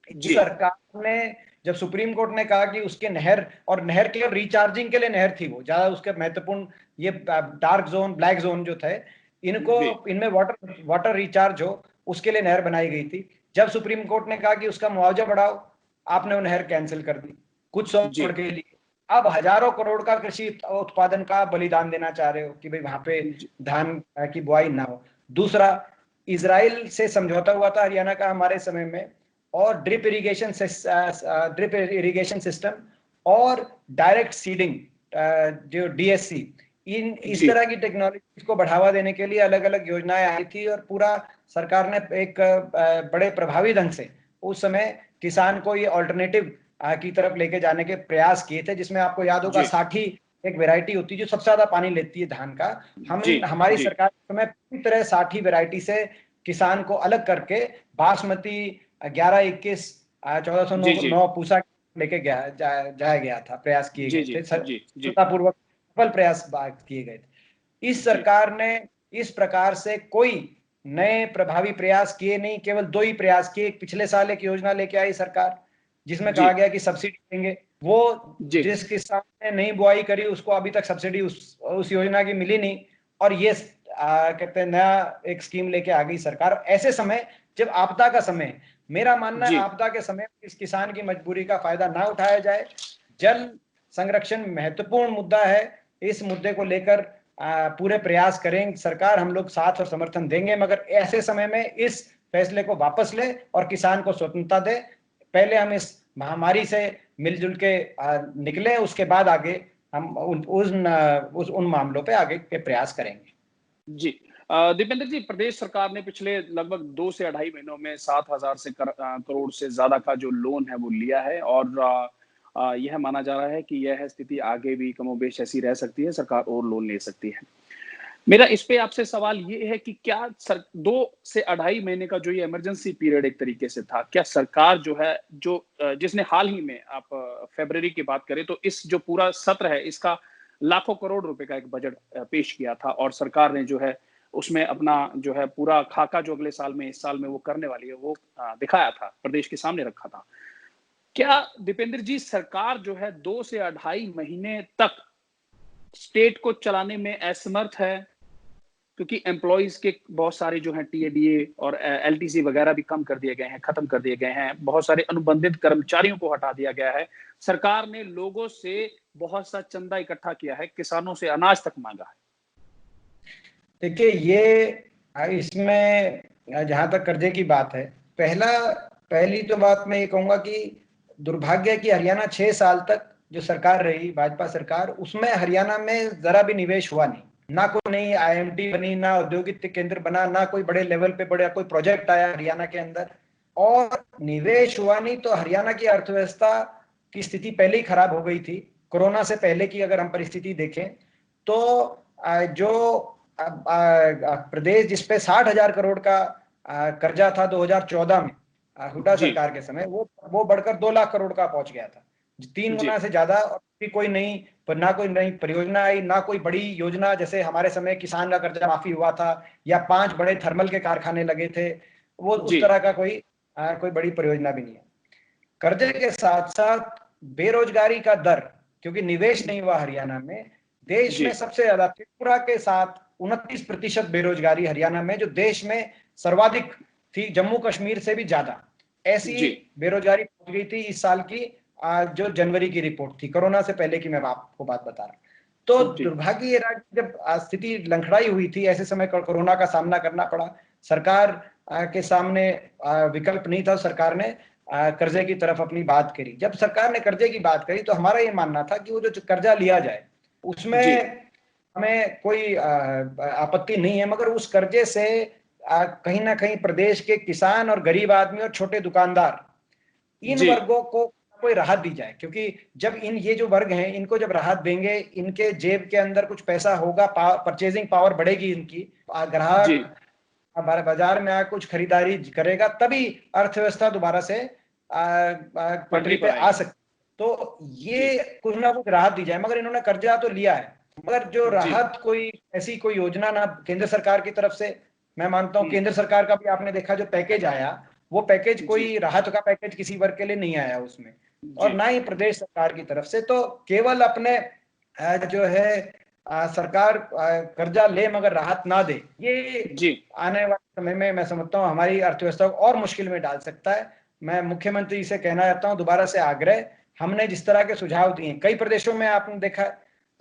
इस जी सरकार ने, जब सुप्रीम कोर्ट ने कहा कि उसके नहर, और नहर केवल रिचार्जिंग के लिए नहर थी, वो ज्यादा उसके महत्वपूर्ण, ये डार्क जोन ब्लैक जोन जो थे, इनको जी इनमें वाटर वाटर रिचार्ज हो उसके लिए नहर बनाई गई थी। जब सुप्रीम कोर्ट ने कहा कि उसका मुआवजा बढ़ाओ, आपने वो नहर कैंसिल कर दी कुछ सौ जी करोड़ के लिए। अब हजारों करोड़ का कृषि उत्पादन का बलिदान देना चाह रहे हो कि भाई वहां पे जी धान की बुआई ना हो। दूसरा, इसराइल से समझौता हुआ था हरियाणा का हमारे समय में, और ड्रिप इरिगेशन सिस्टम और डायरेक्ट सीडिंग, जो डीएससी, इस जी तरह की टेक्नोलॉजी को बढ़ावा देने के लिए अलग अलग योजनाएं आई थी, और पूरा सरकार ने एक बड़े प्रभावी ढंग से उस समय किसान को ये ऑल्टरनेटिव की तरफ लेके जाने के प्रयास किए थे, जिसमें आपको याद होगा जी साठी एक वेराइटी होती है जो सबसे ज्यादा पानी लेती है धान का। जी हमारी जी सरकार के समय पूरी तरह साठी वेराइटी से किसान को अलग करके बासमती 11-21 जी जी 1409 पूसा लेके जाया गया था, प्रयास किए जी गए जी थे, जी जी सफलतापूर्वक सफल प्रयास किए गए थे। इस जी सरकार ने इस प्रकार से कोई नए प्रभावी प्रयास किए नहीं, केवल दो ही प्रयास किए। पिछले साल एक योजना लेके आई सरकार, जिसमें जी कहा गया कि सब्सिडी देंगे, वो जी जिस किसान ने नहीं बुआई करी उसको अभी तक सब्सिडी उस योजना की मिली नहीं। और ये कहते हैं नया एक स्कीम लेके आ गई सरकार ऐसे समय जब आपदा का समय। मेरा मानना है जी आपदा के समय इस किसान की मजबूरी का फायदा ना उठाया जाए। जल संरक्षण महत्वपूर्ण मुद्दा है, इस मुद्दे को लेकर पूरे प्रयास करें सरकार, हम लोग साथ और समर्थन देंगे, मगर ऐसे समय में इस फैसले को वापस ले और किसान को स्वतंत्रता दे। पहले हम इस महामारी से मिलजुल के निकले, उसके बाद आगे हम उन मामलों पे आगे के प्रयास करेंगे। जी दीपेंद्र जी, प्रदेश सरकार ने पिछले लगभग 2 से 2.5 महीनों में 7,000 करोड़ से ज्यादा का जो लोन है वो लिया है और यह माना जा रहा है कि यह स्थिति आगे भी कमोबेश ऐसी रह सकती है, सरकार और लोन ले सकती है। मेरा इस पे आपसे सवाल ये है कि क्या 2 से 2.5 महीने का जो ये इमरजेंसी पीरियड एक तरीके से था, क्या सरकार जो है जिसने हाल ही में आप फरवरी की बात करें तो इस जो पूरा सत्र है इसका लाखों करोड़ रुपए का एक बजट पेश किया था और सरकार ने जो है उसमें अपना जो है पूरा खाका जो अगले साल में इस साल में वो करने वाली है वो दिखाया था, प्रदेश के सामने रखा था। क्या दीपेंद्र जी सरकार जो है 2 से 2.5 महीने तक स्टेट को चलाने में असमर्थ है? क्योंकि एम्प्लॉइज के बहुत सारे जो हैं टीएडीए और एलटीसी वगैरह भी कम कर दिए गए हैं, खत्म कर दिए गए हैं, बहुत सारे अनुबंधित कर्मचारियों को हटा दिया गया है। सरकार ने लोगों से बहुत सा चंदा इकट्ठा किया है, किसानों से अनाज तक मांगा है। देखिए ये इसमें जहां तक कर्जे की बात है, पहली तो बात मैं ये कहूंगा कि दुर्भाग्य है कि हरियाणा 6 साल तक जो सरकार रही भाजपा सरकार, उसमें हरियाणा में जरा भी निवेश हुआ नहीं। ना कोई नई आईएमटी बनी, ना औद्योगिक केंद्र बना, ना कोई बड़े लेवल पे बड़ा कोई प्रोजेक्ट आया हरियाणा के अंदर, और निवेश हुआ नहीं तो हरियाणा की अर्थव्यवस्था की स्थिति पहले ही खराब हो गई थी। कोरोना से पहले की अगर हम परिस्थिति देखें तो जो प्रदेश जिसपे 60,000 करोड़ का कर्जा था 2014 में हुड्डा सरकार के समय, वो बढ़कर 2 लाख करोड़ का पहुंच गया था, 3 गुना से ज्यादा। और भी कोई नई, पर ना कोई नई परियोजना आई, ना कोई बड़ी योजना, जैसे हमारे समय किसान का कर्जा माफी हुआ था या 5 बड़े थर्मल के कारखाने लगे थे, वो उस तरह का कोई बड़ी परियोजना भी नहीं है। कर्जे के साथ साथ बेरोजगारी का दर, क्योंकि निवेश नहीं हुआ हरियाणा में, देश में सबसे ज्यादा त्रिपुरा के साथ 29% बेरोजगारी हरियाणा में, जो देश में सर्वाधिक थी, जम्मू कश्मीर से भी ज्यादा ऐसी बेरोजगारी पहुंच गई थी इस साल की। जो जनवरी की रिपोर्ट थी, कोरोना से पहले की मैं आपको बात बता रहा। तो दुर्भाग्य ये रहा कि जब स्थिति लंखड़ाई हुई थी, ऐसे समय कोरोना का सामना करना पड़ा, सरकार के सामने विकल्प नहीं था, सरकार ने कर्जे की तरफ अपनी बात करी। जब सरकार ने कर्जे की बात करी तो हमारा ये मानना था कि वो जो कर्जा लिया जाए उसमें हमें कोई आपत्ति नहीं है, मगर उस कर्जे से कहीं ना कहीं प्रदेश के किसान और गरीब आदमी और छोटे दुकानदार, इन वर्गों को कोई राहत दी जाए। क्योंकि जब ये जो वर्ग हैं, इनको जब राहत देंगे, इनके जेब के अंदर कुछ पैसा होगा, परचेजिंग पावर बढ़ेगी इनकी, ग्राहक हमारे बाजार में कुछ खरीदारी करेगा, तभी अर्थव्यवस्था दोबारा से पटरी पे आ सकती। तो ये कुछ ना कुछ राहत दी जाए। मगर इन्होंने कर्जा तो लिया है, मगर जो राहत कोई ऐसी कोई योजना ना केंद्र सरकार की तरफ से, मैं मानता हूं केंद्र सरकार का भी आपने देखा जो पैकेज आया, वो पैकेज कोई राहत का पैकेज किसी वर्ग के लिए नहीं आया उसमें, और ना ही प्रदेश सरकार की तरफ से। तो केवल अपने जो है सरकार कर्जा ले मगर राहत ना दे, ये आने वाले समय में मैं समझता हूँ हमारी अर्थव्यवस्था को और मुश्किल में डाल सकता है। मैं मुख्यमंत्री से कहना चाहता हूँ दोबारा से आग्रह, हमने जिस तरह के सुझाव दिए, कई प्रदेशों में आपने देखा,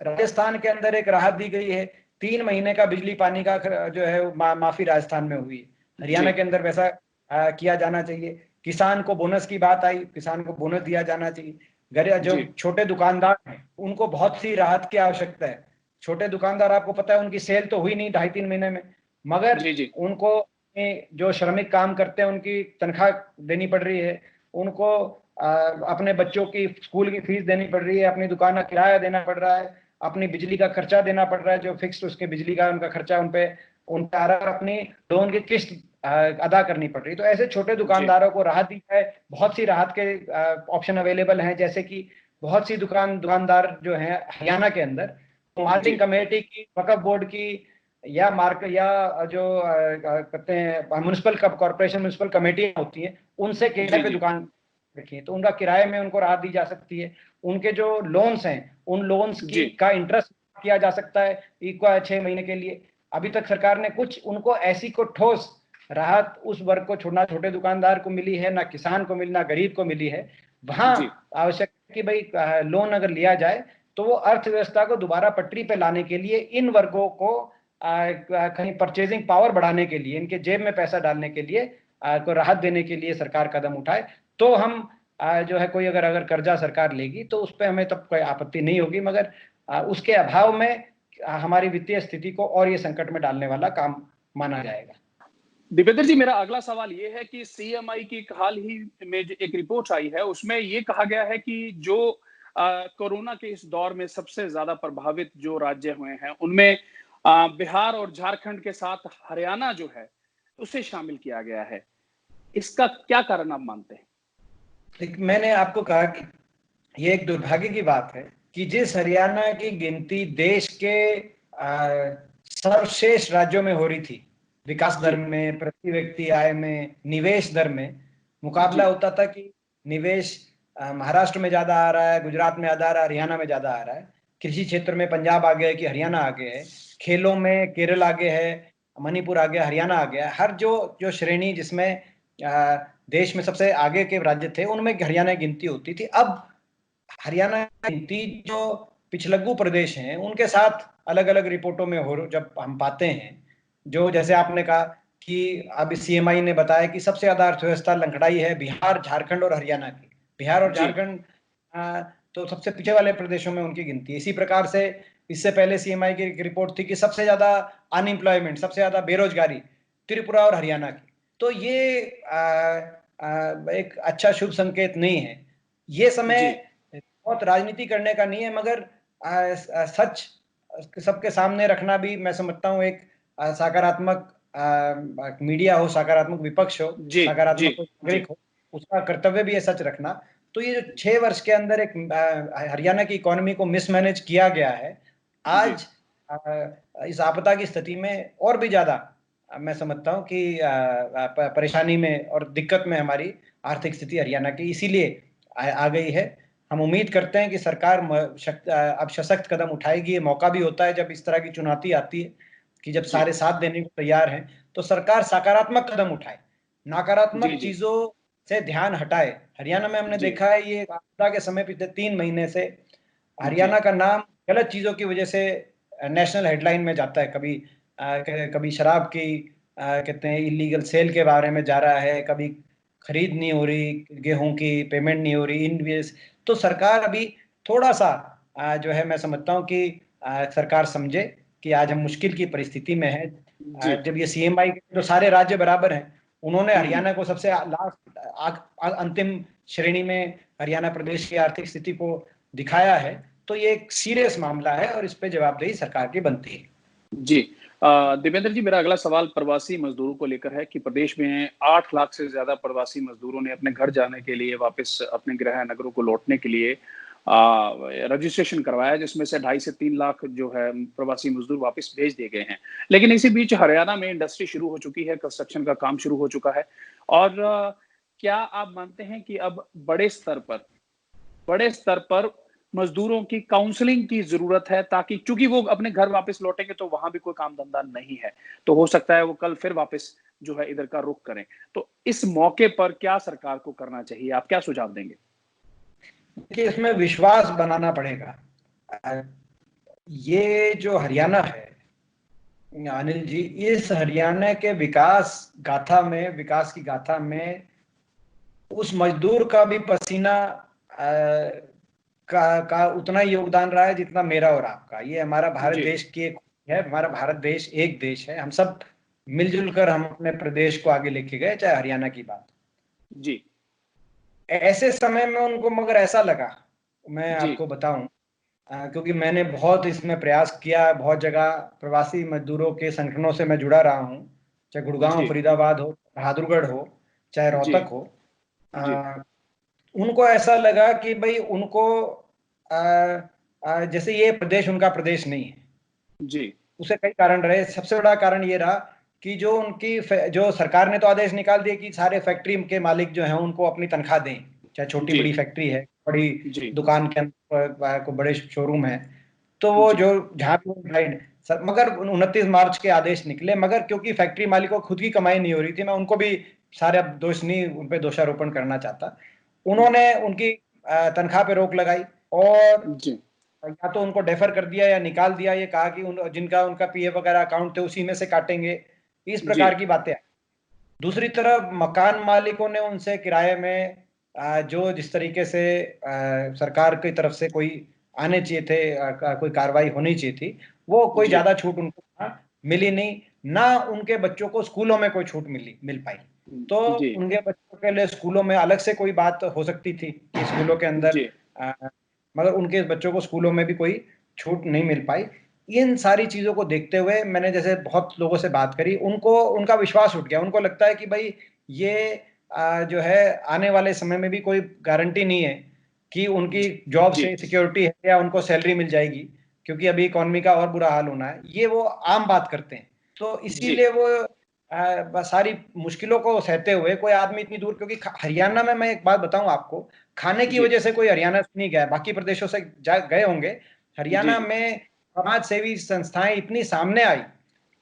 राजस्थान के अंदर एक राहत दी गई है, 3 महीने का बिजली पानी का जो है माफी राजस्थान में हुई। हरियाणा के अंदर वैसा किया जाना चाहिए। किसान को बोनस की बात आई, किसान को बोनस दिया जाना चाहिए। जो छोटे दुकानदार हैं उनको बहुत सी राहत की आवश्यकता है। छोटे दुकानदार, आपको पता है उनकी सेल तो हुई नहीं 2.5-3 महीने में, मगर उनको जो श्रमिक काम करते हैं उनकी तनख्वाह देनी पड़ रही है, उनको अपने बच्चों की स्कूल की फीस देनी पड़ रही है, अपनी दुकान का किराया देना पड़ रहा है, अपनी बिजली का खर्चा देना पड़ रहा है, जो फिक्स उसके बिजली का उनका खर्चा उनका अपनी लोन की किस्त अदा करनी पड़ रही है। तो ऐसे छोटे दुकानदारों को राहत दी जाए। बहुत सी राहत के ऑप्शन अवेलेबल हैं, जैसे कि बहुत सी दुकानदार जो हैं हरियाणा के अंदर मार्केटिंग कमेटी की, वक्फ बोर्ड की, या मार्केट, या जो कहते हैं म्युनिसिपल कॉर्पोरेशन म्युनिसिपल कमेटियां होती हैं, उनसे किराए पे दुकान रखी है, तो उनका किराए में उनको राहत दी जा सकती है। उनके जो लोन्स हैं, उन लोन्स का इंटरेस्ट किया जा सकता है 6 महीने के लिए। अभी तक सरकार ने कुछ उनको ऐसी को ठोस राहत उस वर्ग को छोड़ना, छोटे दुकानदार को मिली है, ना किसान को मिली, ना गरीब को मिली है। वहां आवश्यक है कि भाई लोन अगर लिया जाए तो वो अर्थव्यवस्था को दोबारा पटरी पे लाने के लिए, इन वर्गों को कहीं परचेजिंग पावर बढ़ाने के लिए, इनके जेब में पैसा डालने के लिए, को राहत देने के लिए सरकार कदम उठाए। तो हम जो है कोई अगर कर्जा सरकार लेगी तो उस पर हमें तब कोई आपत्ति नहीं होगी, मगर उसके अभाव में हमारी वित्तीय स्थिति को और ये संकट में डालने वाला काम माना जाएगा। दीपेंद्र जी, मेरा अगला सवाल ये है कि सीएमआई की हाल ही में एक रिपोर्ट आई है, उसमें ये कहा गया है कि जो कोरोना के इस दौर में सबसे ज्यादा प्रभावित जो राज्य हुए हैं उनमें बिहार और झारखंड के साथ हरियाणा जो है, उसे शामिल किया गया है। इसका क्या कारण आप मानते हैं? मैंने आपको कहा कि ये एक दुर्भाग्य की बात है कि जिस हरियाणा की गिनती देश के सर्वश्रेष्ठ राज्यों में हो रही थी, विकास दर में, प्रति व्यक्ति आय में, निवेश दर में, मुकाबला होता था कि निवेश महाराष्ट्र में ज्यादा आ रहा है, गुजरात में ज्यादा आ रहा है, हरियाणा में ज्यादा आ रहा है। कृषि क्षेत्र में पंजाब आगे है कि हरियाणा आगे है, खेलों में केरल आगे है, मणिपुर आगे, हरियाणा आगे है। हर जो जो श्रेणी जिसमें देश में सबसे आगे के राज्य थे उनमें हरियाणा की गिनती होती थी। अब हरियाणा की गिनती जो पिछलग्गू प्रदेश हैं उनके साथ अलग अलग रिपोर्टों में हो, जब हम पाते हैं, जो जैसे आपने कहा कि अब सीएमआई ने बताया कि सबसे ज्यादा अर्थव्यवस्था लंगड़ाई है बिहार, झारखंड और हरियाणा की। बिहार और झारखंड तो सबसे पीछे वाले प्रदेशों में उनकी गिनती है। इसी प्रकार से इससे पहले सीएमआई की एक रिपोर्ट थी कि सबसे ज्यादा अनएम्प्लॉयमेंट, सबसे ज्यादा बेरोजगारी त्रिपुरा और हरियाणा की। तो ये एक अच्छा शुभ संकेत नहीं है। ये समय बहुत राजनीति करने का नहीं है, मगर सच सबके सामने रखना भी मैं समझता हूँ एक सकारात्मक मीडिया हो, सकारात्मक विपक्ष हो, सकारात्मक नागरिक हो, उसका कर्तव्य भी है सच रखना। तो ये जो 6 वर्ष के अंदर एक हरियाणा की इकोनॉमी को मिसमैनेज किया गया है, आज इस आपदा की स्थिति में और भी ज्यादा मैं समझता हूँ कि परेशानी में और दिक्कत में हमारी आर्थिक स्थिति हरियाणा की इसीलिए आ गई है। हम उम्मीद करते हैं कि सरकार अब सशक्त कदम उठाएगी। ये मौका भी होता है जब इस तरह की चुनौती आती है कि जब सारे साथ देने को तैयार हैं तो सरकार सकारात्मक कदम उठाए, नकारात्मक चीजों से ध्यान हटाए। हरियाणा में हमने देखा है ये आपदा के समय पिछले 3 महीने से हरियाणा का नाम गलत चीजों की वजह से नेशनल हेडलाइन में जाता है। कभी शराब की कहते हैं इलीगल सेल के बारे में जा रहा है, कभी खरीद नहीं हो रही, गेहूं की पेमेंट नहीं हो रही, इनवेस्ट। तो सरकार अभी थोड़ा सा जो है मैं समझता हूँ कि सरकार समझे कि आज हम मुश्किल की परिस्थिति में है। जब ये सीएमआई जो सारे राज्य बराबर हैं, उन्होंने हरियाणा को सबसे लास्ट अंतिम श्रेणी में हरियाणा प्रदेश की आर्थिक स्थिति को दिखाया है। तो ये एक सीरियस मामला है और इस पे जवाबदेही सरकार की बनती है। जी देवेंद्र जी, मेरा अगला सवाल प्रवासी मजदूरों को लेकर है कि प्रदेश में 8 लाख से ज्यादा प्रवासी मजदूरों ने अपने घर जाने के लिए, वापस अपने गृह नगरों को लौटने के लिए रजिस्ट्रेशन करवाया, जिसमें से 2.5 से 3 लाख जो है प्रवासी मजदूर वापस भेज दिए गए हैं। लेकिन इसी बीच हरियाणा में इंडस्ट्री शुरू हो चुकी है, कंस्ट्रक्शन का काम शुरू हो चुका है। और क्या आप मानते हैं कि अब बड़े स्तर पर मजदूरों की काउंसलिंग की जरूरत है, ताकि चूंकि वो अपने घर वापस लौटेंगे तो वहां भी कोई काम धंधा नहीं है, तो हो सकता है वो कल फिर वापस जो है इधर का रुख करें। तो इस मौके पर क्या सरकार को करना चाहिए, आप क्या सुझाव देंगे? कि इसमें विश्वास बनाना पड़ेगा। ये जो हरियाणा है अनिल जी, इस हरियाणा के विकास की गाथा में उस मजदूर का भी पसीना का उतना ही योगदान रहा है जितना मेरा और आपका। ये हमारा भारत देश की एक है, हमारा भारत देश एक देश है। हम सब मिलजुल कर हम अपने प्रदेश को आगे लेके गए, चाहे हरियाणा की बात। जी, ऐसे समय में उनको मगर ऐसा लगा, मैं आपको बताऊं, क्योंकि मैंने बहुत इसमें प्रयास किया, बहुत जगह प्रवासी मजदूरों के संगठनों से मैं जुड़ा रहा हूं, चाहे गुड़गांव, फरीदाबाद हो, बहादुरगढ़ हो, चाहे रोहतक हो। उनको ऐसा लगा कि भाई उनको जैसे ये प्रदेश उनका प्रदेश नहीं है। जी, उसे कई कारण रहे। सबसे बड़ा कारण ये रहा कि जो सरकार ने तो आदेश निकाल दिए कि सारे फैक्ट्री के मालिक जो हैं उनको अपनी तनख्वाह दें, चाहे छोटी बड़ी फैक्ट्री है, बड़ी दुकान के अंदर को बड़े शोरूम है, तो वो जो जहाँ मगर 29 मार्च के आदेश निकले। मगर क्योंकि फैक्ट्री मालिकों को खुद की कमाई नहीं हो रही थी, मैं उनको भी सारे दोष नहीं, उन पे दोषारोपण करना चाहता। उन्होंने उनकी तनख्वाह पे रोक लगाई और या तो उनको डेफर कर दिया या निकाल दिया। ये कहा कि जिनका उनका पीएफ वगैरह अकाउंट थे उसी में से काटेंगे, इस प्रकार की बातें। दूसरी तरफ मकान मालिकों ने उनसे किराए में जो जिस तरीके से सरकार की तरफ से कोई आने चाहिए थे, कोई कार्रवाई होनी चाहिए थी, वो कोई ज्यादा छूट उनको मिली नहीं। ना उनके बच्चों को स्कूलों में कोई छूट मिल पाई। तो उनके बच्चों के लिए स्कूलों में अलग से कोई बात हो सकती थी कि स्कूलों के अंदर, मगर उनके बच्चों को स्कूलों में भी कोई छूट नहीं मिल पाई। इन सारी चीजों को देखते हुए मैंने जैसे बहुत लोगों से बात करी, उनको उनका विश्वास उठ गया। उनको लगता है कि भाई ये जो है आने वाले समय में भी कोई गारंटी नहीं है कि उनकी जॉब जी से सिक्योरिटी है या उनको सैलरी मिल जाएगी, क्योंकि अभी इकोनॉमी का और बुरा हाल होना है। ये वो आम बात करते हैं। तो जी इसीलिए वो सारी मुश्किलों को सहते हुए कोई आदमी इतनी दूर, क्योंकि हरियाणा में मैं एक बात बताऊं आपको, खाने की जी वजह से कोई हरियाणा से नहीं गया, बाकी प्रदेशों से गए होंगे। जी हरियाणा जी में समाज सेवी संस्थाएं इतनी सामने आई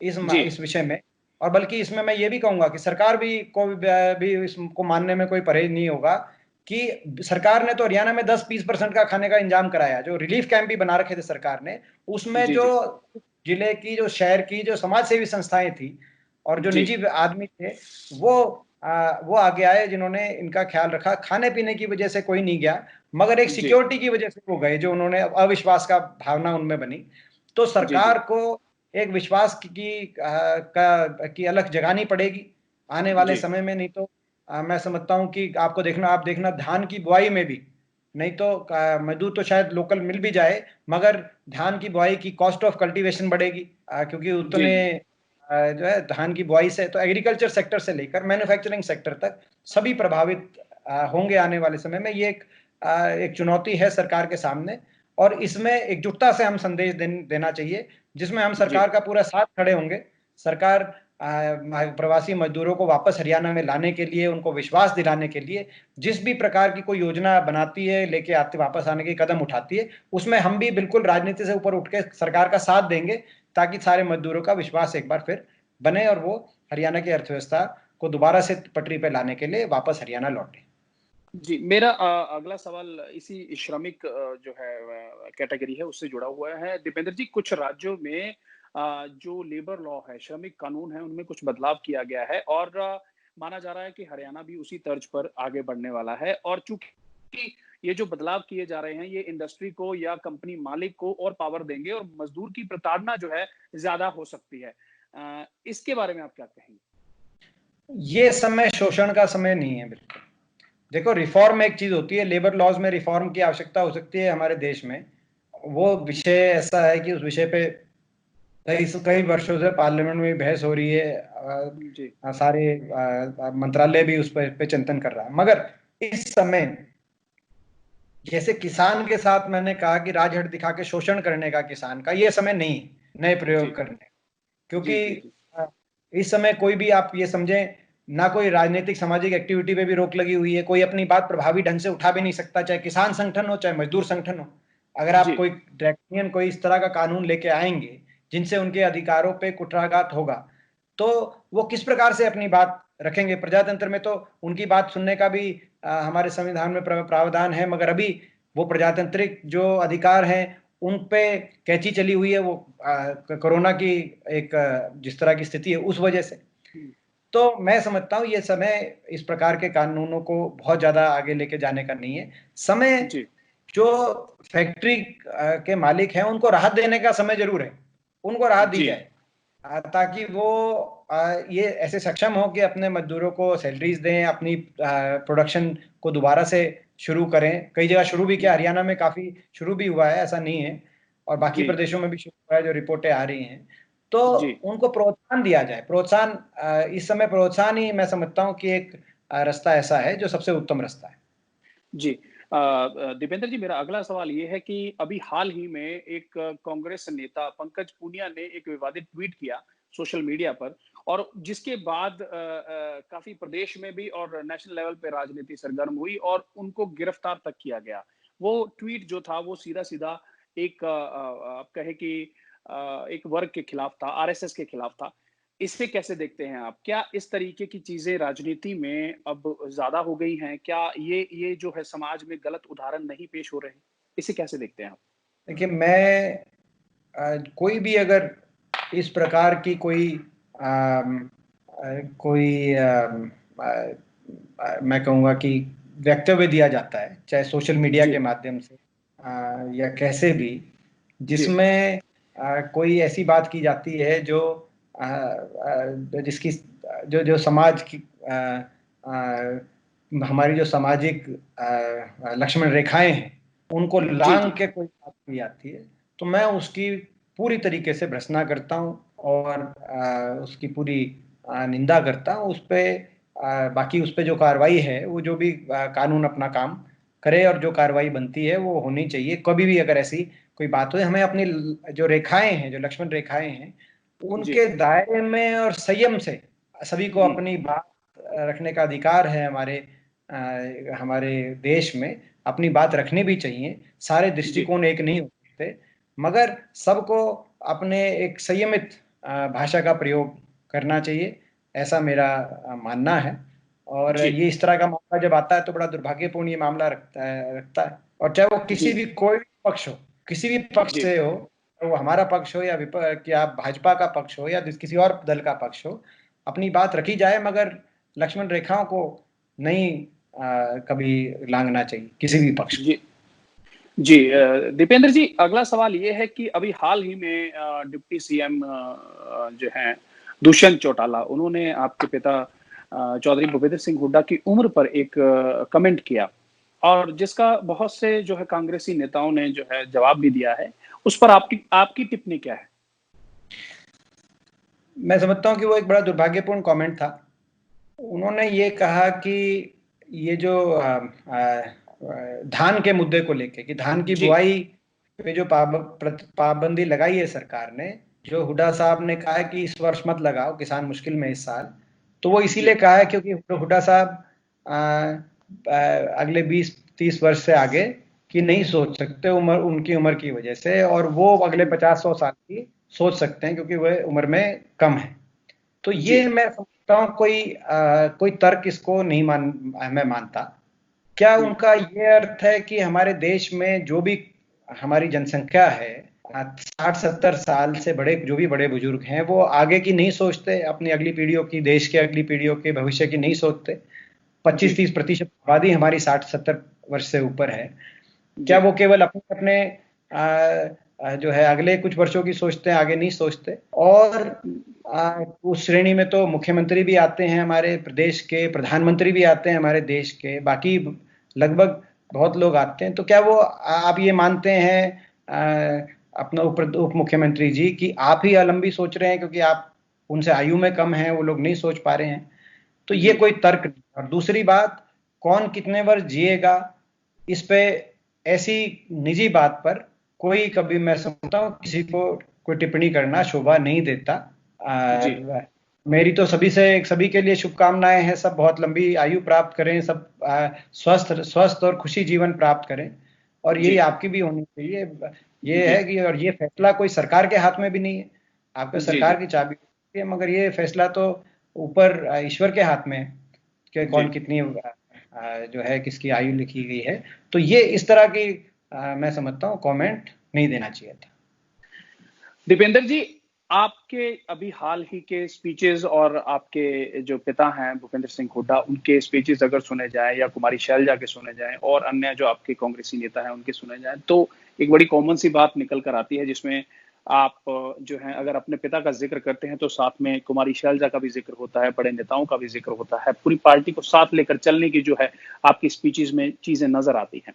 जी इस विषय में। और बल्कि इसमें मैं ये भी कहूंगा कि सरकार भी इसको मानने में कोई परहेज नहीं होगा कि सरकार ने तो हरियाणा में 10-20% का खाने का इंतजाम कराया। जो रिलीफ कैंप भी बना रखे थे सरकार ने, उसमें जी जो जी जिले की, जो शहर की जो समाज सेवी संस्थाएं थी और जो जी निजी आदमी थे, वो आगे आए, जिन्होंने इनका ख्याल रखा। खाने पीने की वजह से कोई नहीं गया, मगर एक जी सिक्योरिटी की वजह से वो गए, जो उन्होंने अविश्वास का भावना उनमें बनी। तो जी जी सरकार को एक विश्वास की अलग जगानी पड़ेगी आने वाले जी समय में। नहीं तो मैं समझता हूं कि आप देखना धान की बुआई में भी, नहीं तो मजदूर तो शायद लोकल मिल भी जाए, मगर धान की बुआई की कॉस्ट ऑफ कल्टीवेशन बढ़ेगी, क्योंकि जी उतने जो है धान की बुआई से, तो एग्रीकल्चर सेक्टर से लेकर मैन्युफैक्चरिंग सेक्टर तक सभी प्रभावित होंगे आने वाले समय में। ये एक चुनौती है सरकार के सामने, और इसमें एकजुटता से हम संदेश देना चाहिए, जिसमें हम जी सरकार का पूरा साथ खड़े होंगे। सरकार प्रवासी मजदूरों को वापस हरियाणा में लाने के लिए, उनको विश्वास दिलाने के लिए जिस भी प्रकार की कोई योजना बनाती है, लेके आते वापस आने के कदम उठाती है, उसमें हम भी बिल्कुल राजनीति से ऊपर उठ के सरकार का साथ देंगे, ताकि सारे मजदूरों का विश्वास एक बार फिर बने और वो हरियाणा की अर्थव्यवस्था को दोबारा से पटरी पे लाने के लिए वापस हरियाणा लौटे। जी, मेरा अगला सवाल इसी श्रमिक जो है कैटेगरी है उससे जुड़ा हुआ है। दीपेंद्र जी, कुछ राज्यों में जो लेबर लॉ है, श्रमिक कानून है, उनमें कुछ बदलाव किया गया है और माना जा रहा है कि हरियाणा भी उसी तर्ज पर आगे बढ़ने वाला है और चूँकि ये जो बदलाव किए जा रहे हैं, ये इंडस्ट्री को या कंपनी मालिक को और पावर देंगे और मज़दूर की प्रताड़ना जो है, ज़्यादा हो सकती है। इसके बारे में आप क्या कहेंगे? ये समय शोषण का समय नहीं है, बिल्कुल। देखो, रिफॉर्म एक चीज होती है, लेबर लॉज में रिफॉर्म की आवश्यकता हो सकती है हमारे देश में। वो विषय ऐसा है कि उस विषय पे कई वर्षों से पार्लियामेंट में भी बहस हो रही है। जी, सारे मंत्रालय भी उस पे चिंतन कर रहा है। मगर इस समय, जैसे किसान के साथ मैंने कहा कि राजहट दिखा के शोषण करने का किसान का, ये समय नहीं है नए जी, प्रयोग करने। जी, क्योंकि जी, जी, अ, इस समय कोई भी, आप ये समझें, ना कोई राजनीतिक सामाजिक एक्टिविटी पे भी रोक लगी हुई है, कोई अपनी बात प्रभावी ढंग से उठा भी नहीं सकता, चाहे किसान संगठन हो चाहे मजदूर संगठन हो। अगर आप जी, कोई ड्रैकोनियन कोई इस तरह का कानून लेके आएंगे जिनसे उनके अधिकारों पे कुठाराघात होगा, तो वो किस प्रकार से अपनी बात रखेंगे। प्रजातंत्र में तो उनकी बात सुनने का भी हमारे संविधान में प्रावधान है, मगर अभी वो प्रजातांत्रिक जो अधिकार हैं उन पे कैंची चली हुई है, वो कोरोना की एक जिस तरह की स्थिति है उस वजह से। हुँ, तो मैं समझता हूँ ये समय इस प्रकार के कानूनों को बहुत ज्यादा आगे लेके जाने का नहीं है। समय जी, जो फैक्ट्री के मालिक हैं उनको राहत देने का समय जरूर है, उनको राहत दी जी, जाए, ताकि वो ये ऐसे सक्षम हो कि अपने मजदूरों को सैलरीज दें, अपनी प्रोडक्शन को दोबारा से शुरू करें। कई जगह शुरू भी किया, हरियाणा में काफी शुरू भी हुआ है, ऐसा नहीं है, और बाकी जी, प्रदेशों में भी शुरू हुआ है, जो रिपोर्टें आ रही हैं। तो जी, उनको प्रोत्साहन दिया जाए। प्रोत्साहन, इस समय प्रोत्साहन ही मैं समझता हूँ कि एक रास्ता ऐसा है जो सबसे उत्तम रास्ता है। जी। दीपेंद्र जी, मेरा अगला सवाल ये है कि अभी हाल ही में एक कांग्रेस नेता पंकज पूनिया ने एक विवादित ट्वीट किया सोशल मीडिया पर और जिसके बाद काफ़ी प्रदेश में भी और नेशनल लेवल पे राजनीति सरगर्म हुई और उनको गिरफ्तार तक किया गया। वो ट्वीट जो था वो सीधा-सीधा एक आप कहें कि एक वर्ग के खिलाफ था, आरएसएस के खिलाफ था। इसे कैसे देखते हैं आप? क्या इस तरीके की चीज़ें राजनीति में अब ज़्यादा हो गई हैं? क्या ये जो है समाज में गलत उदाहरण नहीं पेश हो रहे हैं? इसे कैसे देखते हैं आप? देखिए, मैं कोई भी अगर इस प्रकार की कोई मैं कहूँगा कि वक्तव्य दिया जाता है, चाहे सोशल मीडिया जी, के माध्यम से या कैसे भी, जी, जिसमें कोई ऐसी बात की जाती है जो जिसकी जो जो समाज की हमारी जो सामाजिक लक्ष्मण रेखाएं हैं, उनको जी, लांग जी, के कोई बात की जाती है, तो मैं उसकी पूरी तरीके से भर्त्सना करता हूँ और उसकी पूरी निंदा करता हूँ। उस पर बाकी उस पर जो कार्रवाई है वो जो भी कानून अपना काम करे और जो कार्रवाई बनती है वो होनी चाहिए। कभी भी अगर ऐसी कोई बात हो, हमें अपनी जो रेखाएं हैं, जो लक्ष्मण रेखाएं हैं, उनके दायरे में और संयम से सभी को अपनी बात रखने का अधिकार है। हमारे देश में अपनी बात रखनी भी चाहिए। सारे दृष्टिकोण एक नहीं हो सकते, मगर सबको अपने एक संयमित भाषा का प्रयोग करना चाहिए, ऐसा मेरा मानना है। और ये इस तरह का मामला जब आता है तो बड़ा दुर्भाग्यपूर्ण ये मामला रखता है। और चाहे वो किसी भी कोई पक्ष हो, किसी भी पक्ष से हो, वो हमारा पक्ष हो या भाजपा का पक्ष हो या किसी और दल का पक्ष हो, अपनी बात रखी जाए, मगर लक्ष्मण रेखाओं को नहीं कभी लांघना चाहिए किसी भी पक्ष को। जी दीपेंद्र जी, अगला सवाल ये है कि अभी हाल ही में डिप्टी सीएम जो हैं दुष्यंत चौटाला, उन्होंने आपके पिता चौधरी भूपेंद्र सिंह हुड्डा की उम्र पर एक कमेंट किया, और जिसका बहुत से जो है कांग्रेसी नेताओं ने जो है जवाब भी दिया है। उस पर आपकी टिप्पणी क्या है? मैं समझता हूं कि वो एक बड़ा दुर्भाग्यपूर्ण कमेंट था। उन्होंने ये कहा कि ये जो धान के मुद्दे को लेके, कि धान की बुआई पे जो पाबंदी लगाई है सरकार ने, जो हुड्डा साहब ने कहा है कि इस वर्ष मत लगाओ, किसान मुश्किल में इस साल, तो वो इसीलिए कहा है क्योंकि हुड्डा साहब अगले 20-30 वर्ष से आगे की नहीं सोच सकते उनकी उम्र की वजह से, और वो अगले 50-100 साल की सोच सकते हैं क्योंकि वह उम्र में कम है। तो ये मैं समझता हूँ कोई तर्क इसको नहीं मैं मानता। क्या उनका ये अर्थ है कि हमारे देश में जो भी हमारी जनसंख्या है, 60-70 साल से बड़े जो भी बड़े बुजुर्ग हैं, वो आगे की नहीं सोचते, अपनी अगली पीढ़ियों की, देश की अगली पीढ़ियों के भविष्य की नहीं सोचते? 25-30% आबादी हमारी 60-70 वर्ष से ऊपर है। क्या वो केवल अपने जो है अगले कुछ वर्षों की सोचते हैं, आगे नहीं सोचते? और उस श्रेणी में तो मुख्यमंत्री भी आते हैं हमारे प्रदेश के, प्रधानमंत्री भी आते हैं हमारे देश के, बाकी लगभग बहुत लोग आते हैं। तो क्या वो आप ये मानते हैं अपना उप मुख्यमंत्री जी कि आप ही लंबी सोच रहे हैं क्योंकि आप उनसे आयु में कम हैं, वो लोग नहीं सोच पा रहे हैं? तो ये कोई तर्क नहीं। और दूसरी बात, कौन कितने वर्ष जिएगा, इस पे ऐसी निजी बात पर कोई कभी, मैं समझता हूँ, किसी को कोई टिप्पणी करना शोभा नहीं देता। मेरी तो सभी के लिए शुभकामनाएं हैं, सब बहुत लंबी आयु प्राप्त करें, सब स्वस्थ और खुशी जीवन प्राप्त करें, और यही आपकी भी होनी चाहिए। ये है कि, और ये फैसला कोई सरकार के हाथ में भी नहीं है, आपको सरकार की चाबी है, मगर ये फैसला तो ऊपर ईश्वर के हाथ में है कि कौन कितनी जो है किसकी आयु लिखी गई है। तो ये इस तरह की मैं समझता हूँ कमेंट नहीं देना चाहिए था। दीपेंद्र जी, आपके अभी हाल ही के स्पीचेस और आपके जो पिता हैं भूपेंद्र सिंह हुड्डा, उनके स्पीचेस अगर सुने जाएं या कुमारी शैलजा के सुने जाएं और अन्य जो आपके कांग्रेसी नेता हैं उनके सुने जाएं, तो एक बड़ी कॉमन सी बात निकल कर आती है, जिसमें आप जो है अगर अपने पिता का जिक्र करते हैं तो साथ में कुमारी शैलजा का भी जिक्र होता है, बड़े नेताओं का भी जिक्र होता है, पूरी पार्टी को साथ लेकर चलने की जो है आपकी स्पीचेस में चीजें नजर आती हैं।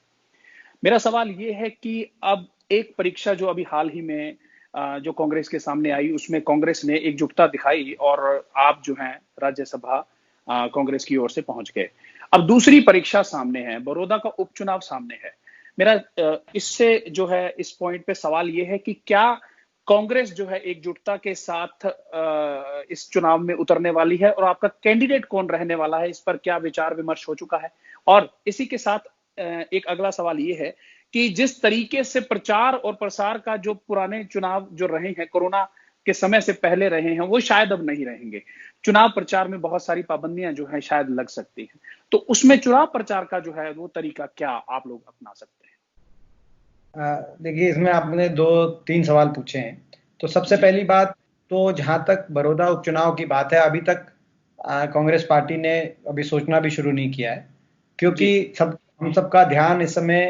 मेरा सवाल ये है कि अब एक परीक्षा जो अभी हाल ही में जो कांग्रेस के सामने आई, उसमें कांग्रेस ने एकजुटता दिखाई और आप जो हैं राज्यसभा कांग्रेस की ओर से पहुंच गए। अब दूसरी परीक्षा सामने है, बड़ौदा का उपचुनाव सामने है। मेरा इससे जो है इस पॉइंट पे सवाल ये है कि क्या कांग्रेस जो है एकजुटता के साथ इस चुनाव में उतरने वाली है, और आपका कैंडिडेट कौन रहने वाला है, इस पर क्या विचार विमर्श हो चुका है? और इसी के साथ एक अगला सवाल ये है कि जिस तरीके से प्रचार और प्रसार का जो पुराने चुनाव जो रहे हैं, कोरोना के समय से पहले रहे हैं, वो शायद अब नहीं रहेंगे। चुनाव प्रचार में बहुत सारी पाबंदियां जो है शायद लग सकती हैं, तो उसमें चुनाव प्रचार का जो है वो तरीका क्या आप लोग अपना सकते हैं? देखिए, इसमें आपने 2-3 सवाल पूछे हैं। तो सबसे पहली बात, तो जहां तक बड़ौदा उपचुनाव की बात है, अभी तक कांग्रेस पार्टी ने अभी सोचना भी शुरू नहीं किया है, क्योंकि हम सबका ध्यान इस समय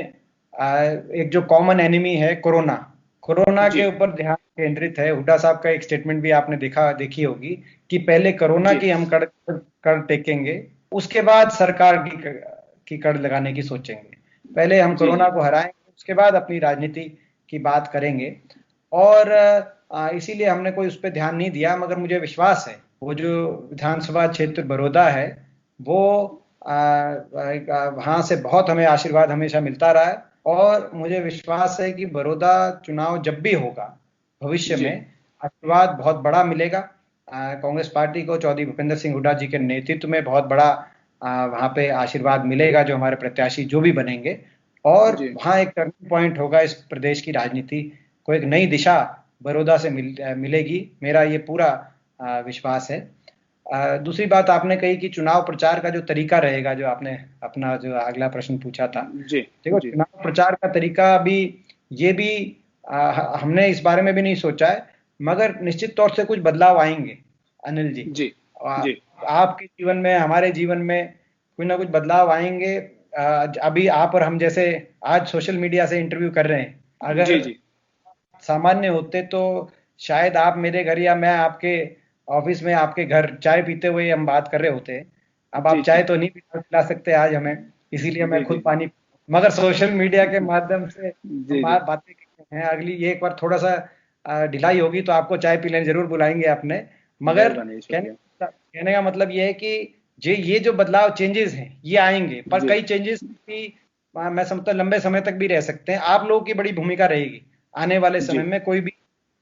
एक जो कॉमन एनिमी है कोरोना के ऊपर ध्यान केंद्रित है। हुड्डा साहब का एक स्टेटमेंट भी आपने देखी होगी कि पहले कोरोना की हम कड़ टेकेंगे, उसके बाद सरकार की कड़ लगाने की सोचेंगे। पहले हम कोरोना को हराएंगे, उसके बाद अपनी राजनीति की बात करेंगे। और इसीलिए हमने कोई उस पर ध्यान नहीं दिया। मगर मुझे विश्वास है वो जो विधानसभा क्षेत्र बड़ौदा है वो वहां से बहुत हमें आशीर्वाद हमेशा मिलता रहा है, और मुझे विश्वास है कि बड़ौदा चुनाव जब भी होगा भविष्य जी में आशीर्वाद बहुत बड़ा मिलेगा। कांग्रेस पार्टी को चौधरी भूपेंद्र सिंह हुड्डा जी के नेतृत्व में बहुत बड़ा वहां पे आशीर्वाद मिलेगा, जो हमारे प्रत्याशी जो भी बनेंगे। और जी वहां एक टर्निंग पॉइंट होगा इस प्रदेश की राजनीति को, एक नई दिशा बड़ौदा से मिलेगी, मेरा ये पूरा विश्वास है। दूसरी बात आपने कही कि चुनाव प्रचार का जो तरीका रहेगा, जो आपने अपना जो अगला प्रश्न पूछा था, जी देखो जी चुनाव प्रचार का तरीका भी, ये भी हमने इस बारे में भी नहीं सोचा है, मगर निश्चित तौर से कुछ बदलाव आएंगे अनिल जी। जी आ, जी आपके जीवन में, हमारे जीवन में कुछ ना कुछ बदलाव आएंगे। अभी आप और हम जैसे आज सोशल मीडिया से इंटरव्यू कर रहे हैं, जी अगर जी सामान्य होते तो शायद आप मेरे घर या मैं आपके ऑफिस में आपके घर चाय पीते हुए हम बात कर रहे होते। अब जी आप चाय जी तो नहीं पिला सकते आज हमें, इसीलिए मैं जी खुद जी पानी, मगर सोशल मीडिया के माध्यम से हम जी जी बातें करते हैं। अगली ये एक बार थोड़ा सा ढिलाई होगी तो आपको चाय पीने जरूर बुलाएंगे अपने। मगर मेहरबानी, कहने शुक्रिया। कहने का मतलब ये है कि ये जो बदलाव चेंजेस हैं ये आएंगे, पर जी कई चेंजेस भी मैं समझता हूं लंबे समय तक भी रह सकते हैं। आप लोगों की बड़ी भूमिका रहेगी आने वाले समय जी में। कोई भी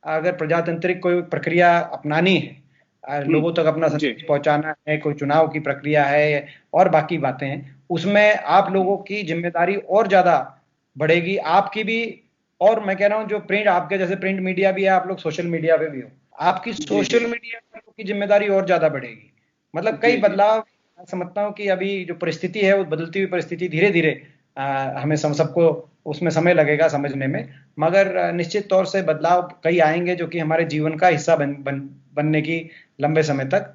अगर प्रजातांत्रिक कोई प्रक्रिया अपनानी है, लोगों तक अपना जी संदेश पहुंचाना है, कोई चुनाव की प्रक्रिया है और बाकी बातें हैं, उसमें आप लोगों की जिम्मेदारी और ज्यादा बढ़ेगी, आपकी भी। और मैं कह रहा हूं जो प्रिंट, आपके जैसे प्रिंट मीडिया भी है, आप लोग सोशल मीडिया पे भी हो, आपकी जी जी सोशल मीडिया की जिम्मेदारी और ज्यादा बढ़ेगी। मतलब कई जी जी बदलाव मैं समझता हूँ कि अभी जो परिस्थिति है, वो बदलती हुई परिस्थिति धीरे धीरे हमें सबको उसमें समय लगेगा समझने में। मगर निश्चित तौर से बदलाव कई आएंगे जो कि हमारे जीवन का हिस्सा बनने की लंबे समय तक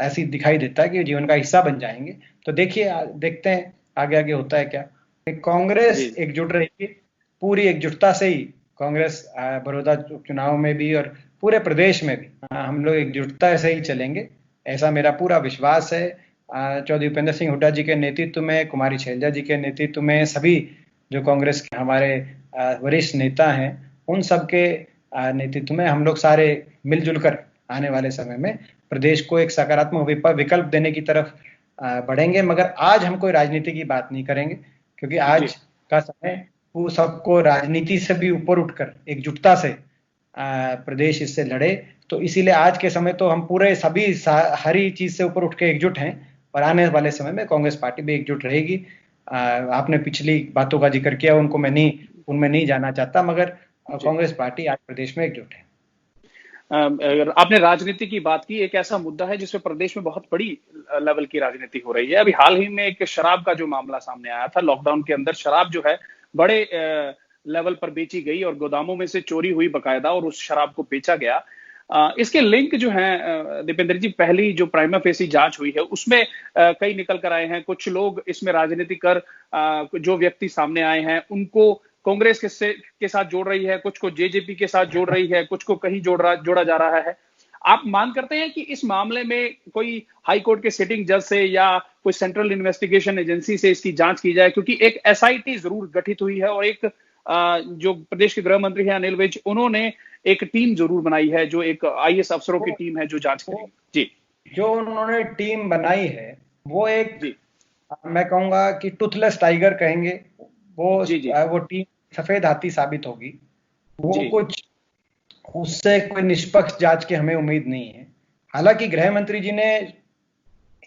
ऐसी दिखाई देता है कि जीवन का हिस्सा बन जाएंगे। तो देखिए, देखते हैं आगे आगे होता है क्या। कांग्रेस जी एकजुट रहेगी, पूरी एकजुटता से ही कांग्रेस बड़ौदा चुनाव में भी और पूरे प्रदेश में भी हम लोग एकजुटता से ही चलेंगे, ऐसा मेरा पूरा विश्वास है। चौधरी भूपेंद्र सिंह हुड्डा जी के नेतृत्व में, कुमारी शैलजा जी के नेतृत्व में, सभी जो कांग्रेस के हमारे वरिष्ठ नेता हैं, उन सबके नेतृत्व में हम लोग सारे मिलजुल कर आने वाले समय में प्रदेश को एक सकारात्मक विकल्प देने की तरफ बढ़ेंगे। मगर आज हम कोई राजनीति की बात नहीं करेंगे, क्योंकि जी आज का समय वो सबको राजनीति से भी ऊपर उठकर एकजुटता से प्रदेश इससे लड़े। तो इसीलिए आज के समय तो हम पूरे सभी हर ही चीज से ऊपर उठ के एकजुट हैं, और आने वाले समय में कांग्रेस पार्टी भी एकजुट रहेगी। आपने पिछली बातों का जिक्र किया, उनको मैं नहीं, उनमें नहीं जाना चाहता, मगर जी। कांग्रेस पार्टी आज प्रदेश में एकजुट है। अगर आपने राजनीति की बात की, एक ऐसा मुद्दा है जिसमें प्रदेश में बहुत बड़ी लेवल की राजनीति हो रही है। अभी हाल ही में एक शराब का जो मामला सामने आया था, लॉकडाउन के अंदर शराब जो है बड़े लेवल पर बेची गई और गोदामों में से चोरी हुई बकायदा, और उस शराब को बेचा गया। इसके लिंक जो हैं दीपेंद्र जी, पहली जो प्राइमा फेसी जांच हुई है उसमें कई निकल कर आए हैं। कुछ लोग इसमें राजनीति कर जो व्यक्ति सामने आए हैं उनको कांग्रेस के साथ जोड़ रही है, कुछ को जेजेपी के साथ जोड़ रही है, कुछ को कहीं जोड़ा जा रहा है। आप मान करते हैं कि इस मामले में कोई हाई कोर्ट के सिटिंग जज से या कोई सेंट्रल इन्वेस्टिगेशन एजेंसी से इसकी जांच की जाए? क्योंकि एक एसआईटी जरूर गठित हुई है, और एक जो प्रदेश के गृह मंत्री हैं अनिल विज, उन्होंने एक टीम जरूर बनाई है, जो एक आईएएस अफसरों की टीम है जो जांच करेगी। जी जो उन्होंने टीम बनाई है वो एक, जी मैं कहूंगा कि टूथलेस टाइगर कहेंगे। जी जी वो टीम सफेद हाथी साबित होगी। वो जी कुछ, उससे कोई निष्पक्ष जांच की हमें उम्मीद नहीं है। हालांकि गृह मंत्री जी ने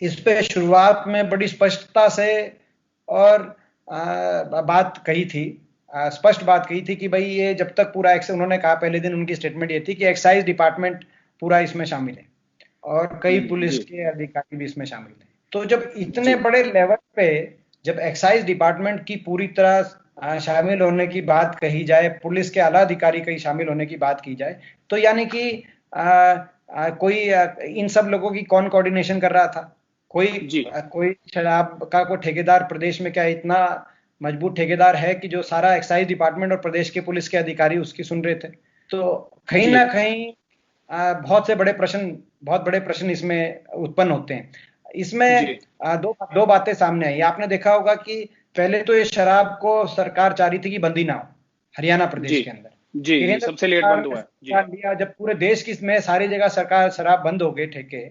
इस पे शुरुआत में बड़ी स्पष्टता से और बात कही थी, स्पष्ट बात कही थी कि भाई ये जब तक पूरा उन्होंने कहा, पहले दिन उनकी स्टेटमेंट ये थी कि एक्साइज डिपार्टमेंट पूरा इसमें शामिल है और कई पुलिस जी के अधिकारी भी इसमें शामिल थे। तो जब इतने जी बड़े लेवल पे जब एक्साइज डिपार्टमेंट की पूरी तरह शामिल होने की बात कही जाए, पुलिस के आला अधिकारी कहीं शामिल होने की बात की जाए, तो यानी कि कोई इन सब लोगों की कौन कोऑर्डिनेशन कर रहा था? कोई जी कोई शराब का कोई ठेकेदार प्रदेश में क्या इतना मजबूत ठेकेदार है कि जो सारा एक्साइज डिपार्टमेंट और प्रदेश के पुलिस के अधिकारी उसकी सुन रहे थे? तो कहीं जी ना कहीं बहुत बड़े प्रश्न इसमें उत्पन्न होते हैं। इसमें जी दो बातें सामने आई। आपने देखा होगा कि पहले तो ये शराब को सरकार चाह रही थी कि बंदी ना हो हरियाणा प्रदेश जी के अंदर, जी, जी, सबसे लेट बंद हुआ है। जी, लिया जब पूरे देश की में सारी जगह सरकार शराब बंद हो गए ठेके,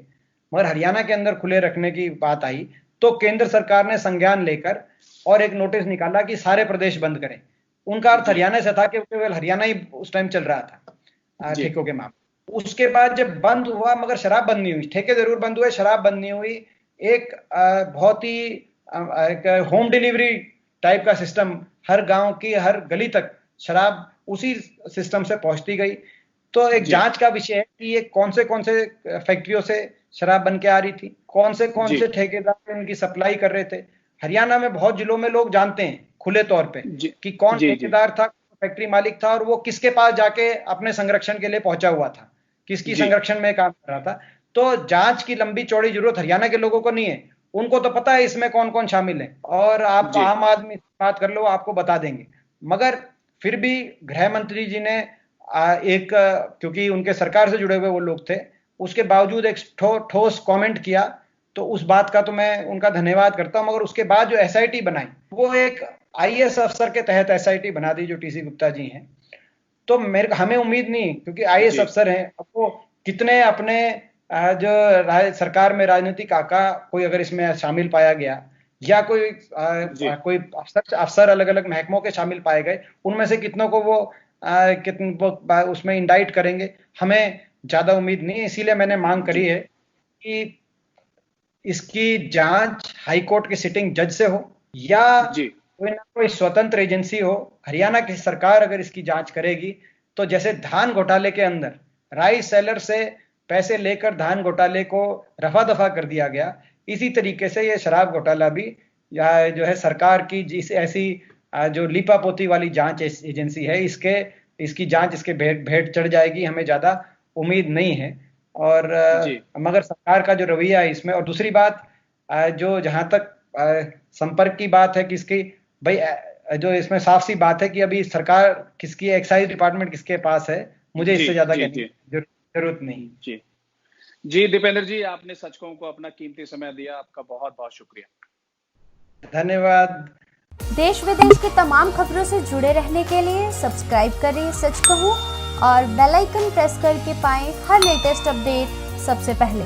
मगर हरियाणा के अंदर खुले रखने की बात आई तो केंद्र सरकार ने संज्ञान लेकर और एक नोटिस निकाला कि सारे प्रदेश बंद करें। उनका अर्थ हरियाणा से था कि केवल हरियाणा ही उस टाइम चल रहा था ठेकों के मामले। उसके बाद जब बंद हुआ मगर शराब बंद नहीं हुई, ठेके जरूर बंद हुए, शराब बंद नहीं हुई। एक बहुत ही होम डिलीवरी टाइप का सिस्टम, हर गांव की हर गली तक शराब उसी सिस्टम से पहुंचती गई। तो एक जांच का विषय है कि ये कौन से फैक्ट्रियों से शराब बन के आ रही थी, कौन से ठेकेदार इनकी सप्लाई कर रहे थे। हरियाणा में बहुत जिलों में लोग जानते हैं खुले तौर पे कि कौन ठेकेदार था, फैक्ट्री मालिक था और वो किसके पास जाके अपने संरक्षण के लिए पहुंचा हुआ था, किसकी संरक्षण में काम कर रहा था। तो जांच की लंबी चौड़ी जरूरत हरियाणा के लोगों को नहीं है, उनको तो पता है इसमें कौन कौन शामिल है और आप आम आदमी से बात कर लो आपको बता देंगे। मगर फिर भी गृह मंत्री जी ने एक, क्योंकि उनके सरकार से जुड़े हुए वो लोग थे, उसके बावजूद एक ठोस कमेंट किया, तो उस बात का तो मैं उनका धन्यवाद करता हूं। मगर उसके बाद जो एसआईटी बनाई वो एक आईएएस अफसर के तहत एसआईटी बना दी जो टीसी गुप्ता जी हैं। तो हमें उम्मीद नहीं, क्योंकि आईएएस अफसर हैं, अब वो कितने अपने जो सरकार में राजनीतिक आका कोई अगर इसमें शामिल पाया गया या कोई अफसर अलग अलग महकमों के शामिल पाए गए, उनमें से कितनों को वो उसमें इंडाइट करेंगे, हमें ज्यादा उम्मीद नहीं है। इसीलिए मैंने मांग करी है कि इसकी जांच हाईकोर्ट की सिटिंग जज से हो या कोई ना कोई स्वतंत्र एजेंसी हो। हरियाणा की सरकार अगर इसकी जांच करेगी तो जैसे धान घोटाले के अंदर राइस सेलर से पैसे लेकर धान घोटाले को रफा दफा कर दिया गया, इसी तरीके से ये शराब घोटाला भी या जो है सरकार की जिस ऐसी जो लीपापोती वाली जांच एजेंसी है इसकी जांच इसके भेंट चढ़ जाएगी, हमें ज्यादा उम्मीद नहीं है। और मगर सरकार का जो रवैया है इसमें, और दूसरी बात जो जहां तक संपर्क की बात है किसकी, भाई जो इसमें साफ सी बात है कि अभी सरकार किसकी, एक्साइज डिपार्टमेंट किसके पास है, मुझे इससे ज्यादा जरूरत नहीं। जी दीपेंद्र जी, आपने सचकों को अपना कीमती समय दिया, आपका बहुत बहुत शुक्रिया। धन्यवाद। देश विदेश की तमाम खबरों से जुड़े रहने के लिए सब्सक्राइब करें सच कहूं और बेल आइकन प्रेस करके पाएं हर लेटेस्ट अपडेट सबसे पहले।